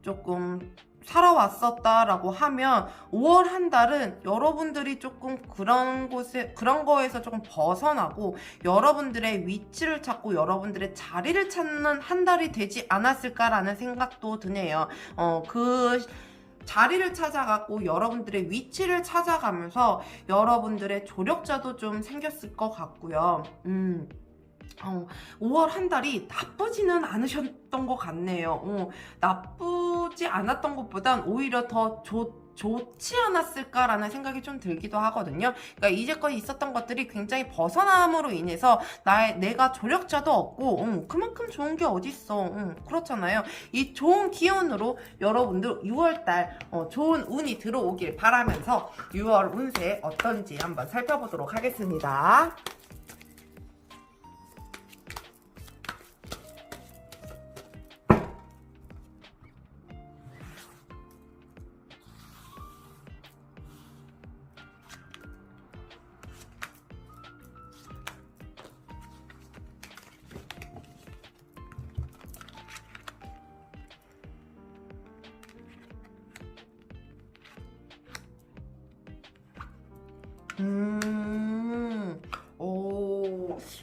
조금 살아왔었다라고 하면 5월 한 달은 여러분들이 조금 그런 거에서 조금 벗어나고 여러분들의 위치를 찾고 여러분들의 자리를 찾는 한 달이 되지 않았을까라는 생각도 드네요. 그 자리를 찾아가고 여러분들의 위치를 찾아가면서 여러분들의 조력자도 좀 생겼을 것 같고요. 5월 한 달이 나쁘지는 않으셨던 것 같네요. 나쁘지 않았던 것보단 오히려 더 좋지 않았을까라는 생각이 좀 들기도 하거든요. 그러니까 이제껏 있었던 것들이 굉장히 벗어남으로 인해서 내가 조력자도 없고 그만큼 좋은 게 어딨어. 그렇잖아요. 이 좋은 기운으로 여러분들 6월달 좋은 운이 들어오길 바라면서 6월 운세 어떤지 한번 살펴보도록 하겠습니다.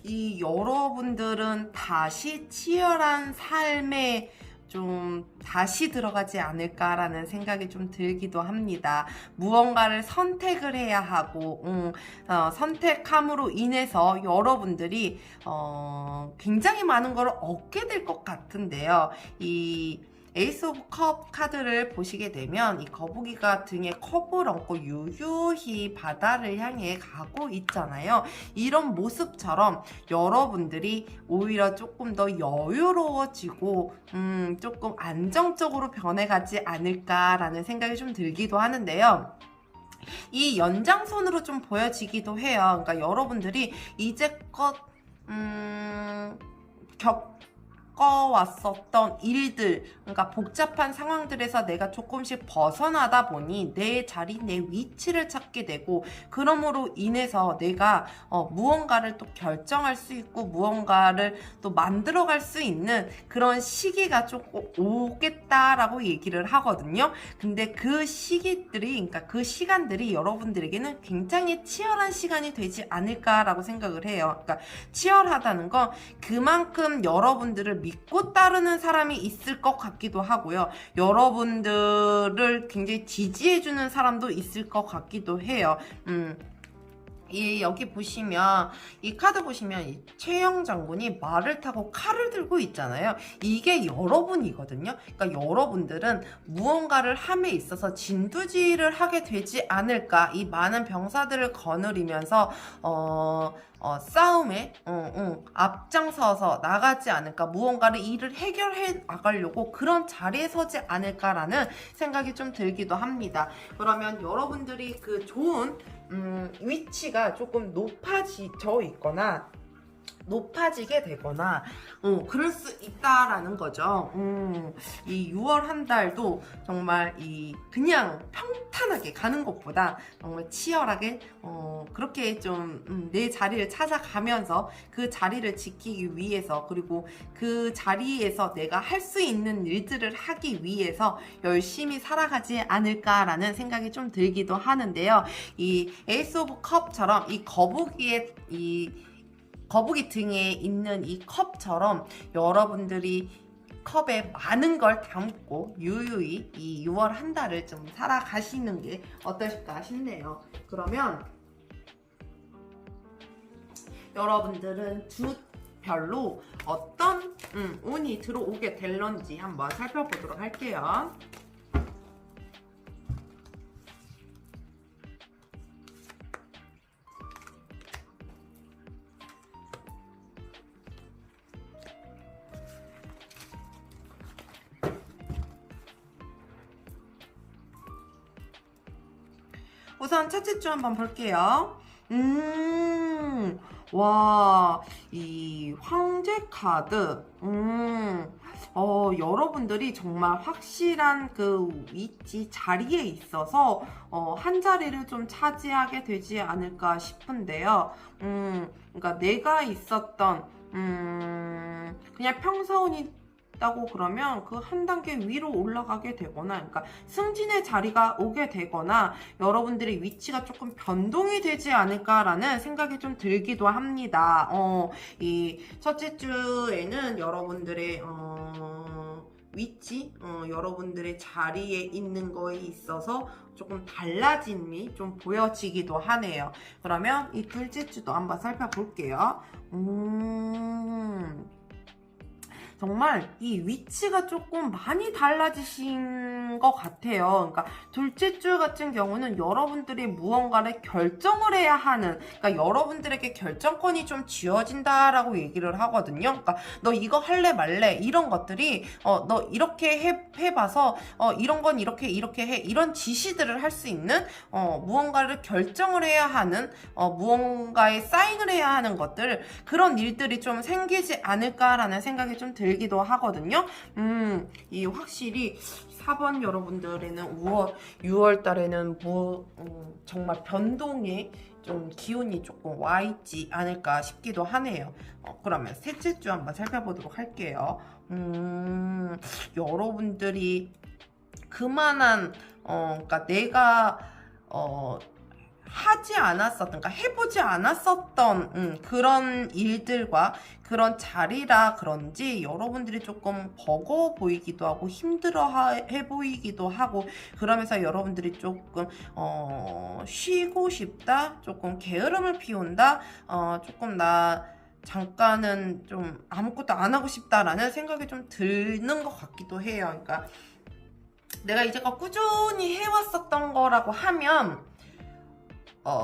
이 여러분들은 다시 치열한 삶에 좀 다시 들어가지 않을까라는 생각이 좀 들기도 합니다. 무언가를 선택을 해야 하고 선택함으로 인해서 여러분들이 굉장히 많은 걸 얻게 될 것 같은데요. 이 에이스 오브 컵 카드를 보시게 되면 이 거북이가 등에 컵을 얹고 유유히 바다를 향해 가고 있잖아요. 이런 모습처럼 여러분들이 오히려 조금 더 여유로워지고 조금 안정적으로 변해가지 않을까라는 생각이 좀 들기도 하는데요. 이 연장선으로 좀 보여지기도 해요. 그러니까 여러분들이 이제껏 겪어왔었던 일들, 그러니까 복잡한 상황들에서 내가 조금씩 벗어나다 보니 내 자리, 내 위치를 찾게 되고, 그러므로 인해서 내가 무언가를 또 결정할 수 있고 무언가를 또 만들어갈 수 있는 그런 시기가 조금 오겠다라고 얘기를 하거든요. 근데 그 시기들이, 그러니까 그 시간들이 여러분들에게는 굉장히 치열한 시간이 되지 않을까라고 생각을 해요. 그러니까 치열하다는 건 그만큼 여러분들을 믿고 따르는 사람이 있을 것 같기도 하고요. 여러분들을 굉장히 지지해주는 사람도 있을 것 같기도 해요. 여기 보시면 이 카드 보시면 이 최영 장군이 말을 타고 칼을 들고 있잖아요. 이게 여러분이거든요. 그러니까 여러분들은 무언가를 함에 있어서 진두지휘를 하게 되지 않을까. 이 많은 병사들을 거느리면서 싸움에 앞장서서 나가지 않을까, 무언가를 일을 해결해 나가려고 그런 자리에 서지 않을까라는 생각이 좀 들기도 합니다. 그러면 여러분들이 그 좋은 위치가 조금 높아져 있거나 높아지게 되거나 그럴 수 있다라는 거죠. 이 6월 한 달도 정말 이 그냥 평탄하게 가는 것보다 정말 치열하게 그렇게 좀 내 자리를 찾아가면서 그 자리를 지키기 위해서, 그리고 그 자리에서 내가 할 수 있는 일들을 하기 위해서 열심히 살아가지 않을까라는 생각이 좀 들기도 하는데요. 이 에이스 오브 컵처럼 이 거북이 등에 있는 이 컵처럼 여러분들이 컵에 많은 걸 담고 유유히 이 6월 한 달을 좀 살아가시는 게 어떠실까 싶네요. 그러면 여러분들은 두 별로 어떤 운이 들어오게 될런지 한번 살펴보도록 할게요. 우선 첫째 주 한번 볼게요. 와, 이 황제 카드. 여러분들이 정말 확실한 그 위치, 자리에 있어서, 한 자리를 좀 차지하게 되지 않을까 싶은데요. 그러니까 내가 있었던, 그냥 평사원이 다고 그러면 그 한 단계 위로 올라가게 되거나, 그러니까 승진의 자리가 오게 되거나 여러분들의 위치가 조금 변동이 되지 않을까라는 생각이 좀 들기도 합니다. 이 첫째 주에는 여러분들의 위치, 여러분들의 자리에 있는 거에 있어서 조금 달라짐이 좀 보여지기도 하네요. 그러면 이 둘째 주도 한번 살펴볼게요. 정말 이 위치가 조금 많이 달라지신 것 같아요. 그러니까 둘째 주 같은 경우는 여러분들이 무언가를 결정을 해야 하는, 그러니까 여러분들에게 결정권이 좀 쥐어진다라고 얘기를 하거든요. 그러니까 너 이거 할래 말래 이런 것들이 너 이렇게 해봐서 이런 건 이렇게 해, 이런 지시들을 할 수 있는 무언가를 결정을 해야 하는, 무언가에 사인을 해야 하는 것들, 그런 일들이 좀 생기지 않을까라는 생각이 좀 들기도 하거든요. 이 확실히 4번 여러분들에는 6월 달에는 정말 변동의 좀 기운이 조금 와 있지 않을까 싶기도 하네요. 그러면 셋째 주 한번 살펴보도록 할게요. 여러분들이 그만한 그러니까 내가 하지 않았었던, 그러니까 해보지 않았었던 그런 일들과 그런 자리라 그런지 여러분들이 조금 버거워 보이기도 하고 힘들어 해 보이기도 하고, 그러면서 여러분들이 조금 쉬고 싶다, 조금 게으름을 피운다, 조금 나 잠깐은 좀 아무것도 안 하고 싶다라는 생각이 좀 드는 것 같기도 해요. 그러니까 내가 이제껏 꾸준히 해왔었던 거라고 하면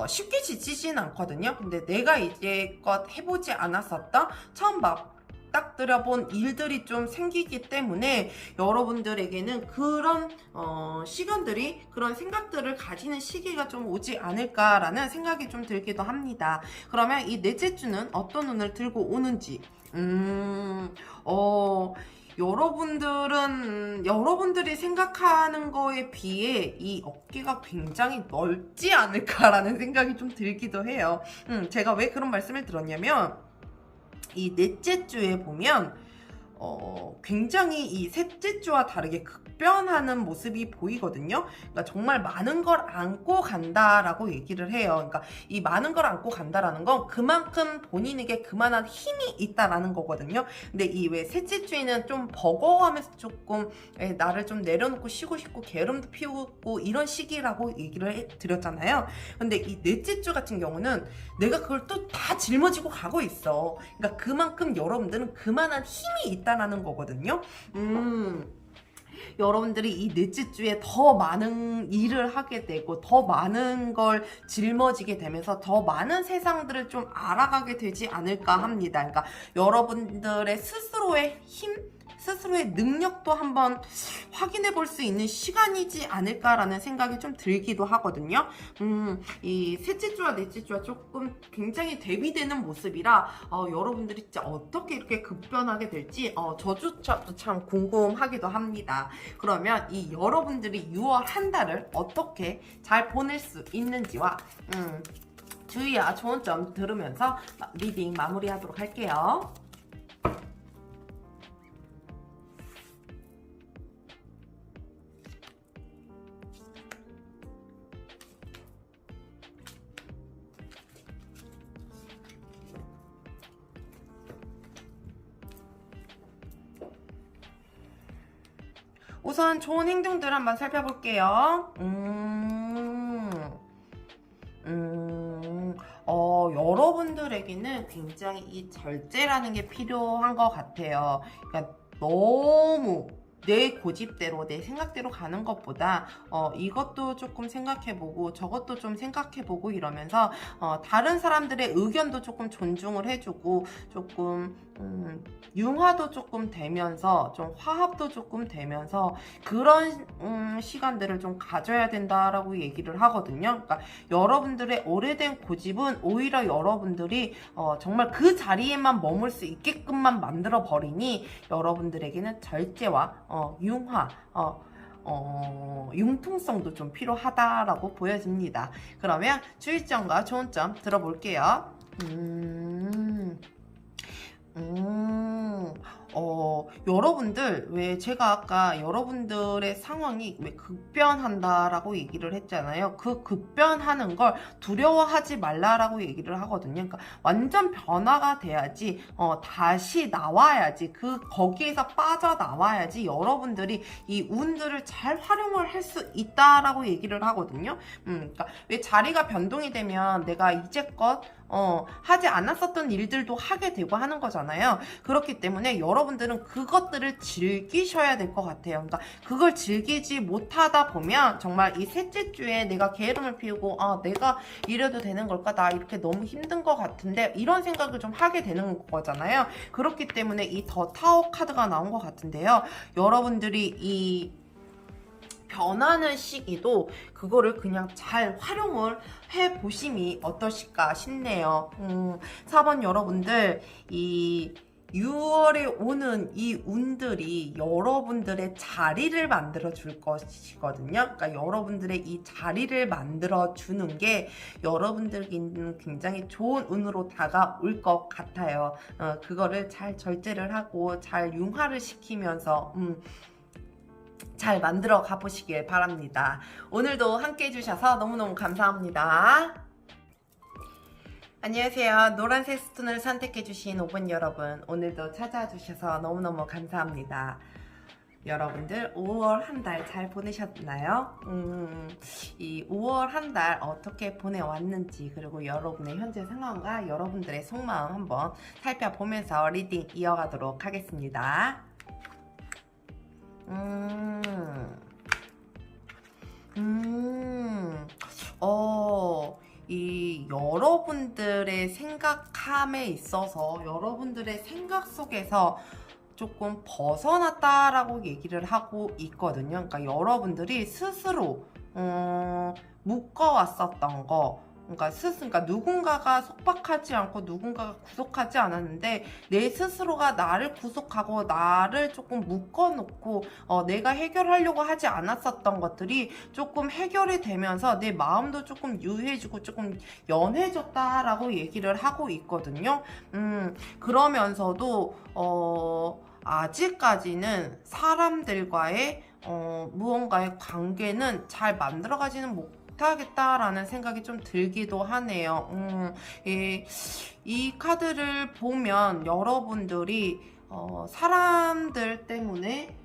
쉽게 지치진 않거든요. 근데 내가 이제껏 해보지 않았었던, 처음 맞닥뜨려본 일들이 좀 생기기 때문에 여러분들에게는 그런 시간들이, 그런 생각들을 가지는 시기가 좀 오지 않을까라는 생각이 좀 들기도 합니다. 그러면 이 넷째 주는 어떤 운을 들고 오는지, 여러분들이 생각하는 거에 비해 이 어깨가 굉장히 넓지 않을까라는 생각이 좀 들기도 해요. 제가 왜 그런 말씀을 들었냐면, 이 넷째 주에 보면 굉장히 이 셋째 주와 다르게 급변하는 모습이 보이거든요. 그러니까 정말 많은 걸 안고 간다라고 얘기를 해요. 그러니까 이 많은 걸 안고 간다라는 건 그만큼 본인에게 그만한 힘이 있다라는 거거든요. 근데 이 왜 셋째 주에는 좀 버거워하면서 조금 나를 좀 내려놓고 쉬고 싶고 게으름도 피우고 이런 시기라고 얘기를 드렸잖아요. 근데 이 넷째 주 같은 경우는 내가 그걸 또 다 짊어지고 가고 있어. 그러니까 그만큼 여러분들은 그만한 힘이 있다라는 거거든요. 여러분들이 이 넷째 주에 더 많은 일을 하게 되고 더 많은 걸 짊어지게 되면서 더 많은 세상들을 좀 알아가게 되지 않을까 합니다. 그러니까 여러분들의 스스로의 힘, 스스로의 능력도 한번 확인해 볼 수 있는 시간이지 않을까라는 생각이 좀 들기도 하거든요. 이 셋째 주와 넷째 주와 조금 굉장히 대비되는 모습이라 여러분들이 진짜 어떻게 이렇게 급변하게 될지 저조차도 참 궁금하기도 합니다. 그러면 이 여러분들이 6월 한 달을 어떻게 잘 보낼 수 있는지와 주의와 좋은 점 들으면서 리딩 마무리하도록 할게요. 우선 좋은 행동들 한번 살펴볼게요. 여러분들에게는 굉장히 이 절제라는 게 필요한 것 같아요. 그러니까 너무 내 고집대로 내 생각대로 가는 것보다 이것도 조금 생각해보고 저것도 좀 생각해보고 이러면서 다른 사람들의 의견도 조금 존중을 해주고 조금 융화도 조금 되면서 좀 화합도 조금 되면서 그런 시간들을 좀 가져야 된다라고 얘기를 하거든요. 그러니까 여러분들의 오래된 고집은 오히려 여러분들이 정말 그 자리에만 머물 수 있게끔만 만들어 버리니 여러분들에게는 절제와 융화, 융통성도 좀 필요하다라고 보여집니다. 그러면 주의점과 좋은 점 들어볼게요. 여러분들, 왜 제가 아까 여러분들의 상황이 왜 급변한다라고 얘기를 했잖아요. 그 급변하는 걸 두려워하지 말라라고 얘기를 하거든요. 그러니까 완전 변화가 돼야지, 다시 나와야지, 거기에서 빠져나와야지 여러분들이 이 운들을 잘 활용을 할 수 있다라고 얘기를 하거든요. 그러니까 왜 자리가 변동이 되면 내가 이제껏 하지 않았었던 일들도 하게 되고 하는 거잖아요. 그렇기 때문에 여러분들은 그것들을 즐기셔야 될 것 같아요. 그러니까 그걸 즐기지 못하다 보면 정말 이 셋째 주에 내가 게으름을 피우고 내가 이래도 되는 걸까? 나 이렇게 너무 힘든 것 같은데 이런 생각을 좀 하게 되는 거잖아요. 그렇기 때문에 이 더 타워 카드가 나온 것 같은데요. 여러분들이 이 변하는 시기도 그거를 그냥 잘 활용을 해보심이 어떠실까 싶네요. 4번 여러분들, 이 6월에 오는 이 운들이 여러분들의 자리를 만들어 줄 것이거든요. 그러니까 여러분들의 이 자리를 만들어 주는 게 여러분들에게는 굉장히 좋은 운으로 다가올 것 같아요. 그거를 잘 절제를 하고 잘 융화를 시키면서 잘 만들어 가보시길 바랍니다. 오늘도 함께 해주셔서 너무너무 감사합니다. 안녕하세요. 노란색 스톤을 선택해주신 5번 여러분, 오늘도 찾아와 주셔서 너무너무 감사합니다. 여러분들 5월 한 달 잘 보내셨나요? 이 5월 한 달 어떻게 보내왔는지, 그리고 여러분의 현재 상황과 여러분들의 속마음 한번 살펴보면서 리딩 이어가도록 하겠습니다. 이 여러분들의 생각함에 있어서 여러분들의 생각 속에서 조금 벗어났다라고 얘기를 하고 있거든요. 그러니까 여러분들이 스스로 묶어왔었던 거, 그러니까 누군가가 속박하지 않고 누군가가 구속하지 않았는데 내 스스로가 나를 구속하고 나를 조금 묶어놓고 내가 해결하려고 하지 않았었던 것들이 조금 해결이 되면서 내 마음도 조금 유해지고 조금 연해졌다라고 얘기를 하고 있거든요. 그러면서도 아직까지는 사람들과의 무언가의 관계는 잘 만들어가지는 못하겠다라는 생각이 좀 들기도 하네요. 이 카드를 보면 여러분들이 사람들 때문에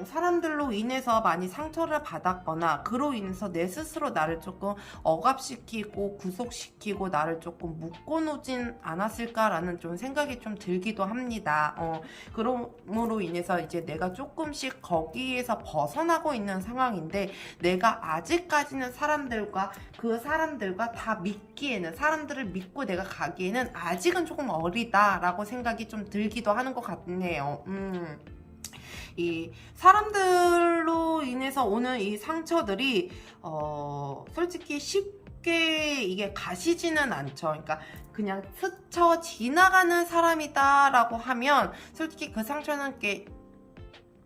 사람들로 인해서 많이 상처를 받았거나 그로 인해서 내 스스로 나를 조금 억압시키고 구속시키고 나를 조금 묶어놓진 않았을까라는 좀 생각이 좀 들기도 합니다. 그럼으로 인해서 이제 내가 조금씩 거기에서 벗어나고 있는 상황인데 내가 아직까지는 그 사람들과 다 믿기에는 사람들을 믿고 내가 가기에는 아직은 조금 어리다라고 생각이 좀 들기도 하는 것 같네요. 이 사람들로 인해서 오는 이 상처들이 솔직히 쉽게 이게 가시지는 않죠. 그러니까 그냥 스쳐 지나가는 사람이다라고 하면 솔직히 그 상처는 꽤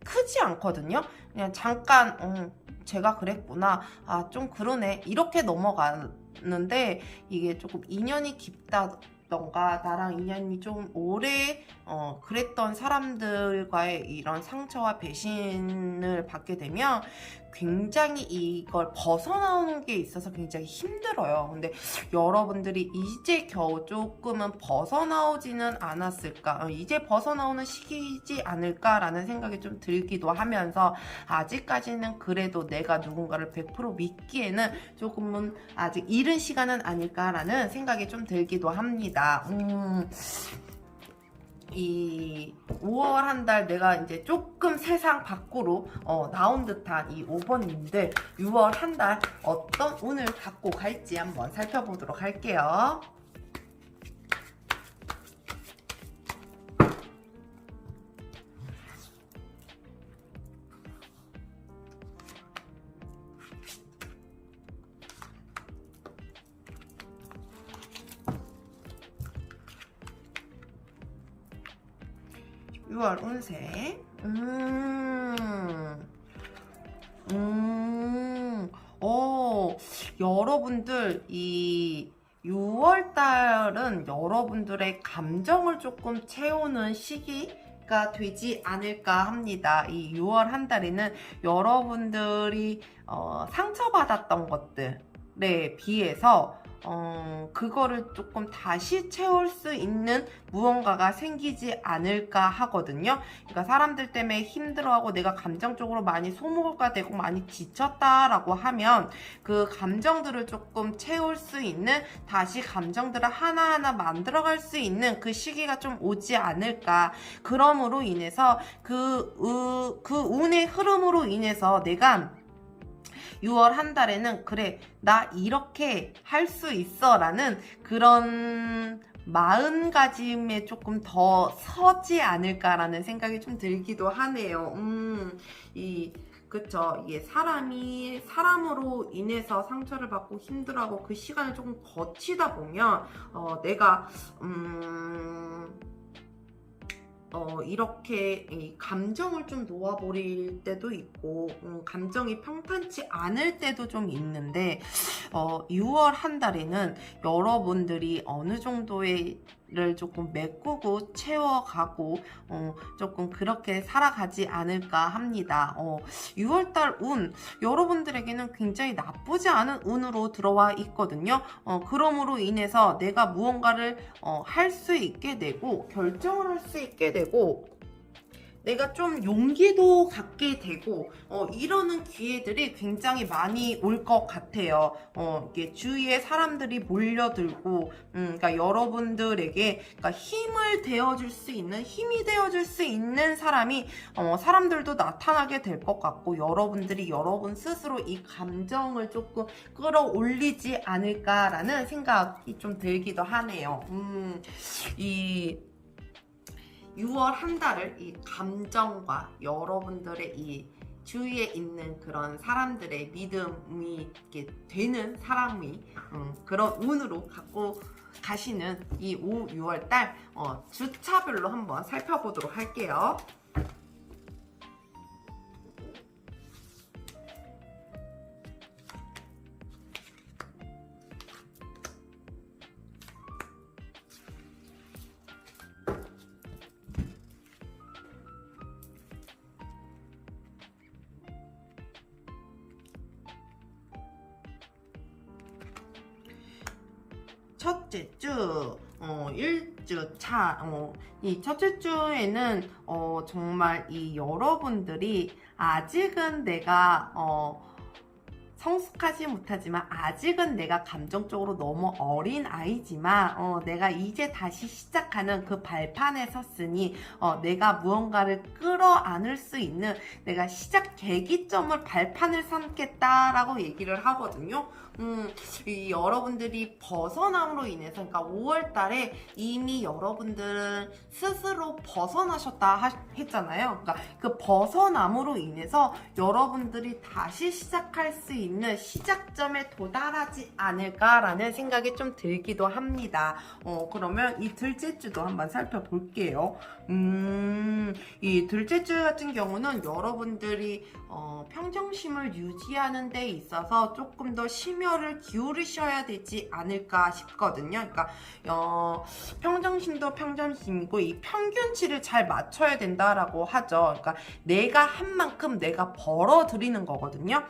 크지 않거든요. 그냥 잠깐 제가 그랬구나, 좀 그러네, 이렇게 넘어가는데 이게 조금 인연이 깊다던가 나랑 인연이 좀 오래 그랬던 사람들과의 이런 상처와 배신을 받게 되면 굉장히 이걸 벗어나오는 게 있어서 굉장히 힘들어요. 근데 여러분들이 이제 겨우 조금은 벗어나오지는 않았을까, 이제 벗어나오는 시기이지 않을까라는 생각이 좀 들기도 하면서 아직까지는 그래도 내가 누군가를 100% 믿기에는 조금은 아직 이른 시간은 아닐까라는 생각이 좀 들기도 합니다. 이 5월 한 달 내가 이제 조금 세상 밖으로 나온 듯한 이 5번님들 6월 한 달 어떤 운을 갖고 갈지 한번 살펴보도록 할게요. (6월) 운세. 여러분들 이 6월 달은 여러분들의 감정을 조금 채우는 시기가 되지 않을까 합니다. 이 6월 한 달에는 여러분들이 상처받았던 것들에 비해서 그거를 조금 다시 채울 수 있는 무언가가 생기지 않을까 하거든요. 그러니까 사람들 때문에 힘들어하고 내가 감정적으로 많이 소모가 되고 많이 지쳤다라고 하면 그 감정들을 조금 채울 수 있는, 다시 감정들을 하나하나 만들어갈 수 있는 그 시기가 좀 오지 않을까. 그러므로 인해서 그 운의 흐름으로 인해서 내가 6월 한 달에는 그래, 나 이렇게 할 수 있어 라는 그런 마음가짐에 조금 더 서지 않을까라는 생각이 좀 들기도 하네요. 그쵸. 이게 사람이 사람으로 인해서 상처를 받고 힘들어하고 그 시간을 조금 거치다 보면 내가 이렇게 이 감정을 좀 놓아버릴 때도 있고 감정이 평탄치 않을 때도 좀 있는데 6월 한 달에는 여러분들이 어느 정도의 를 조금 메꾸고 채워가고 조금 그렇게 살아가지 않을까 합니다. 6월달 운 여러분들에게는 굉장히 나쁘지 않은 운으로 들어와 있거든요. 그러므로 인해서 내가 무언가를 할 수 있게 되고 결정을 할 수 있게 되고 내가 좀 용기도 갖게 되고 이러는 기회들이 굉장히 많이 올 것 같아요. 이게 주위에 사람들이 몰려들고 그러니까 여러분들에게 그러니까 힘이 되어줄 수 있는 사람이 사람들도 나타나게 될 것 같고 여러분들이 여러분 스스로 이 감정을 조금 끌어올리지 않을까라는 생각이 좀 들기도 하네요. 이 6월 한 달을 이 감정과 여러분들의 이 주위에 있는 그런 사람들의 믿음이 이렇게 되는 사람이 그런 운으로 갖고 가시는 이 5, 6월 달 주차별로 한번 살펴보도록 할게요. 첫째 주, 일주 차, 이 첫째 주에는, 정말 이 여러분들이 아직은 내가, 성숙하지 못하지만 아직은 내가 감정적으로 너무 어린 아이지만 내가 이제 다시 시작하는 그 발판에 섰으니 내가 무언가를 끌어안을 수 있는 내가 시작 계기점을 발판을 삼겠다라고 얘기를 하거든요. 이 여러분들이 벗어남으로 인해서, 그러니까 5월 달에 이미 여러분들은 스스로 벗어나셨다 했잖아요. 그러니까 그 벗어남으로 인해서 여러분들이 다시 시작할 수 있는 시작점에 도달하지 않을까라는 생각이 좀 들기도 합니다. 그러면 이 둘째 주도 한번 살펴볼게요. 이 둘째 주 같은 경우는 여러분들이 평정심을 유지하는 데 있어서 조금 더 심혈을 기울이셔야 되지 않을까 싶거든요. 그러니까 평정심도 평정심이고 이 평균치를 잘 맞춰야 된다라고 하죠. 그러니까 내가 한 만큼 내가 벌어들이는 거거든요.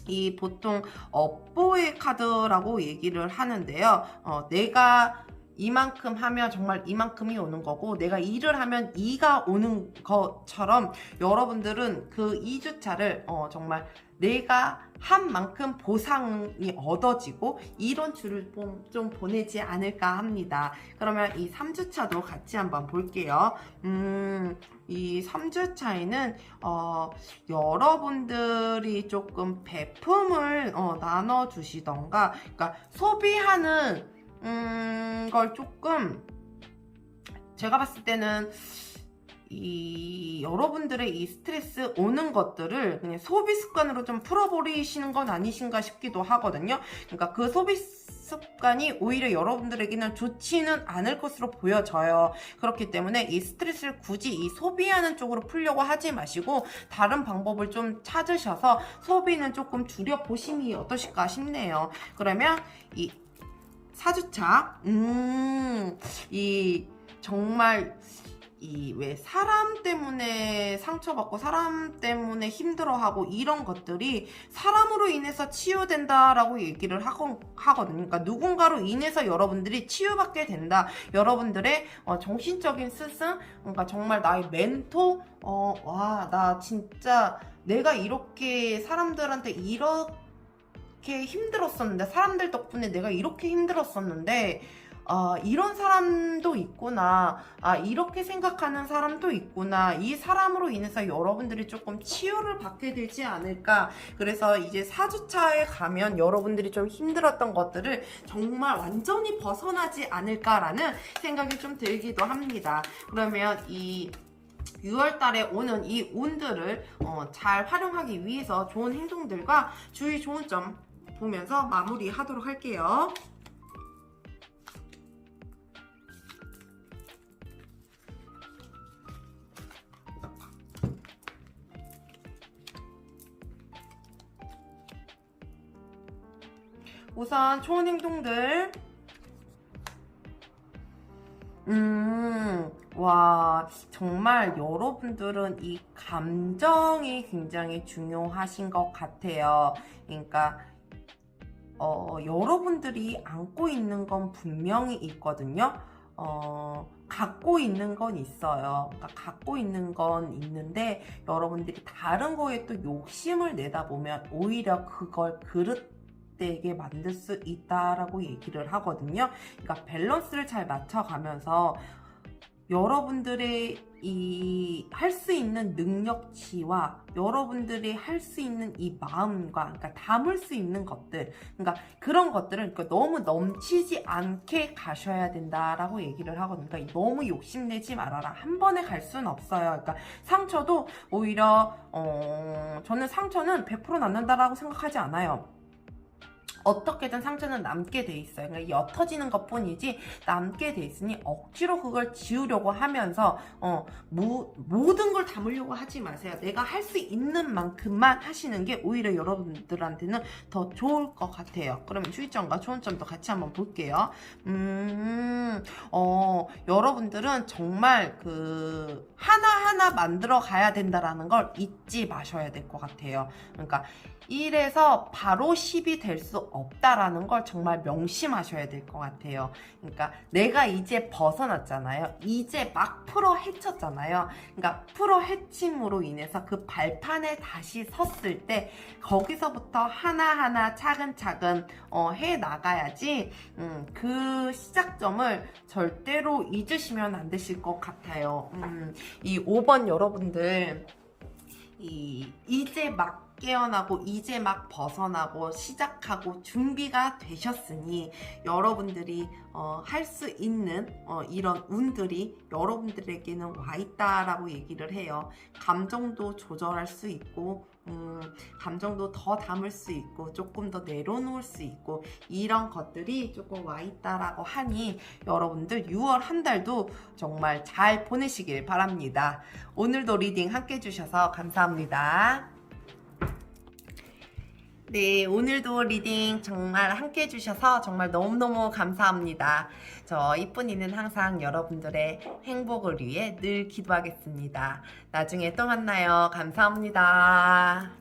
이 보통 업보의 카드라고 얘기를 하는데요. 내가 이만큼 하면 정말 이만큼이 오는 거고, 내가 일을 하면 이가 오는 것처럼 여러분들은 그 2주차를 정말 내가 한 만큼 보상이 얻어지고 이런 주를 좀 보내지 않을까 합니다. 그러면 이 3주차도 같이 한번 볼게요. 이 3주차에는 여러분들이 조금 베품을 나눠주시던가, 그러니까 소비하는 걸 조금, 제가 봤을 때는 이 여러분들의 이 스트레스 오는 것들을 그냥 소비 습관으로 좀 풀어버리시는 건 아니신가 싶기도 하거든요. 그러니까 그 소비 습관이 오히려 여러분들에게는 좋지는 않을 것으로 보여져요. 그렇기 때문에 이 스트레스를 굳이 이 소비하는 쪽으로 풀려고 하지 마시고 다른 방법을 좀 찾으셔서 소비는 조금 줄여보심이 어떠실까 싶네요. 그러면 이 4주차, 이 정말 이 왜 사람 때문에 상처받고 사람 때문에 힘들어하고 이런 것들이 사람으로 인해서 치유된다라고 얘기를 하거든요. 그러니까 누군가로 인해서 여러분들이 치유받게 된다. 여러분들의 정신적인 스승, 그러니까 정말 나의 멘토, 와, 나 진짜 내가 이렇게 사람들한테 이렇게 힘들었었는데, 사람들 덕분에 내가 이렇게 힘들었었는데 이런 사람도 있구나, 이렇게 생각하는 사람도 있구나, 이 사람으로 인해서 여러분들이 조금 치유를 받게 되지 않을까. 그래서 이제 4주차에 가면 여러분들이 좀 힘들었던 것들을 정말 완전히 벗어나지 않을까라는 생각이 좀 들기도 합니다. 그러면 이 6월 달에 오는 이 운들을 잘 활용하기 위해서 좋은 행동들과 주의 좋은 점 보면서 마무리하도록 할게요. 우선 좋은 행동들, 와, 정말 여러분들은 이 감정이 굉장히 중요하신 것 같아요. 그러니까 여러분들이 안고 있는 건 분명히 있거든요. 갖고 있는 건 있어요. 그러니까 갖고 있는 건 있는데 여러분들이 다른 거에 또 욕심을 내다 보면 오히려 그걸 되게 만들 수 있다라고 얘기를 하거든요. 그러니까 밸런스를 잘 맞춰가면서 여러분들의 이 할 수 있는 능력치와 여러분들이 할 수 있는 이 마음과, 그러니까 담을 수 있는 것들, 그러니까 그런 것들은 그러니까 너무 넘치지 않게 가셔야 된다라고 얘기를 하거든요. 그러니까 너무 욕심내지 말아라. 한 번에 갈 수는 없어요. 그러니까 상처도 오히려 저는 상처는 100% 남는다라고 생각하지 않아요. 어떻게든 상처는 남게 돼 있어요. 그러니까 옅어지는 것 뿐이지 남게 돼 있으니 억지로 그걸 지우려고 하면서 모든 걸 담으려고 하지 마세요. 내가 할 수 있는 만큼만 하시는 게 오히려 여러분들한테는 더 좋을 것 같아요. 그러면 주의점과 좋은 점도 같이 한번 볼게요. 여러분들은 정말 그 하나하나 만들어 가야 된다라는 걸 잊지 마셔야 될 것 같아요. 그러니까 1에서 바로 10이 될 수 없다라는 걸 정말 명심하셔야 될 것 같아요. 그러니까 내가 이제 벗어났잖아요. 이제 막 풀어 헤쳤잖아요. 그러니까 풀어 헤침으로 인해서 그 발판에 다시 섰을 때 거기서부터 하나하나 차근차근 해 나가야지 그 시작점을 절대로 잊으시면 안 되실 것 같아요. 이 5번 여러분들 이제 막 깨어나고 이제 막 벗어나고 시작하고 준비가 되셨으니 여러분들이 할 수 있는 이런 운들이 여러분들에게는 와 있다라고 얘기를 해요. 감정도 조절할 수 있고 감정도 더 담을 수 있고 조금 더 내려놓을 수 있고 이런 것들이 조금 와 있다라고 하니 여러분들 6월 한 달도 정말 잘 보내시길 바랍니다. 오늘도 리딩 함께 해주셔서 감사합니다. 네, 오늘도 리딩 정말 함께 해주셔서 정말 너무너무 감사합니다. 저 이쁜이는 항상 여러분들의 행복을 위해 늘 기도하겠습니다. 나중에 또 만나요. 감사합니다.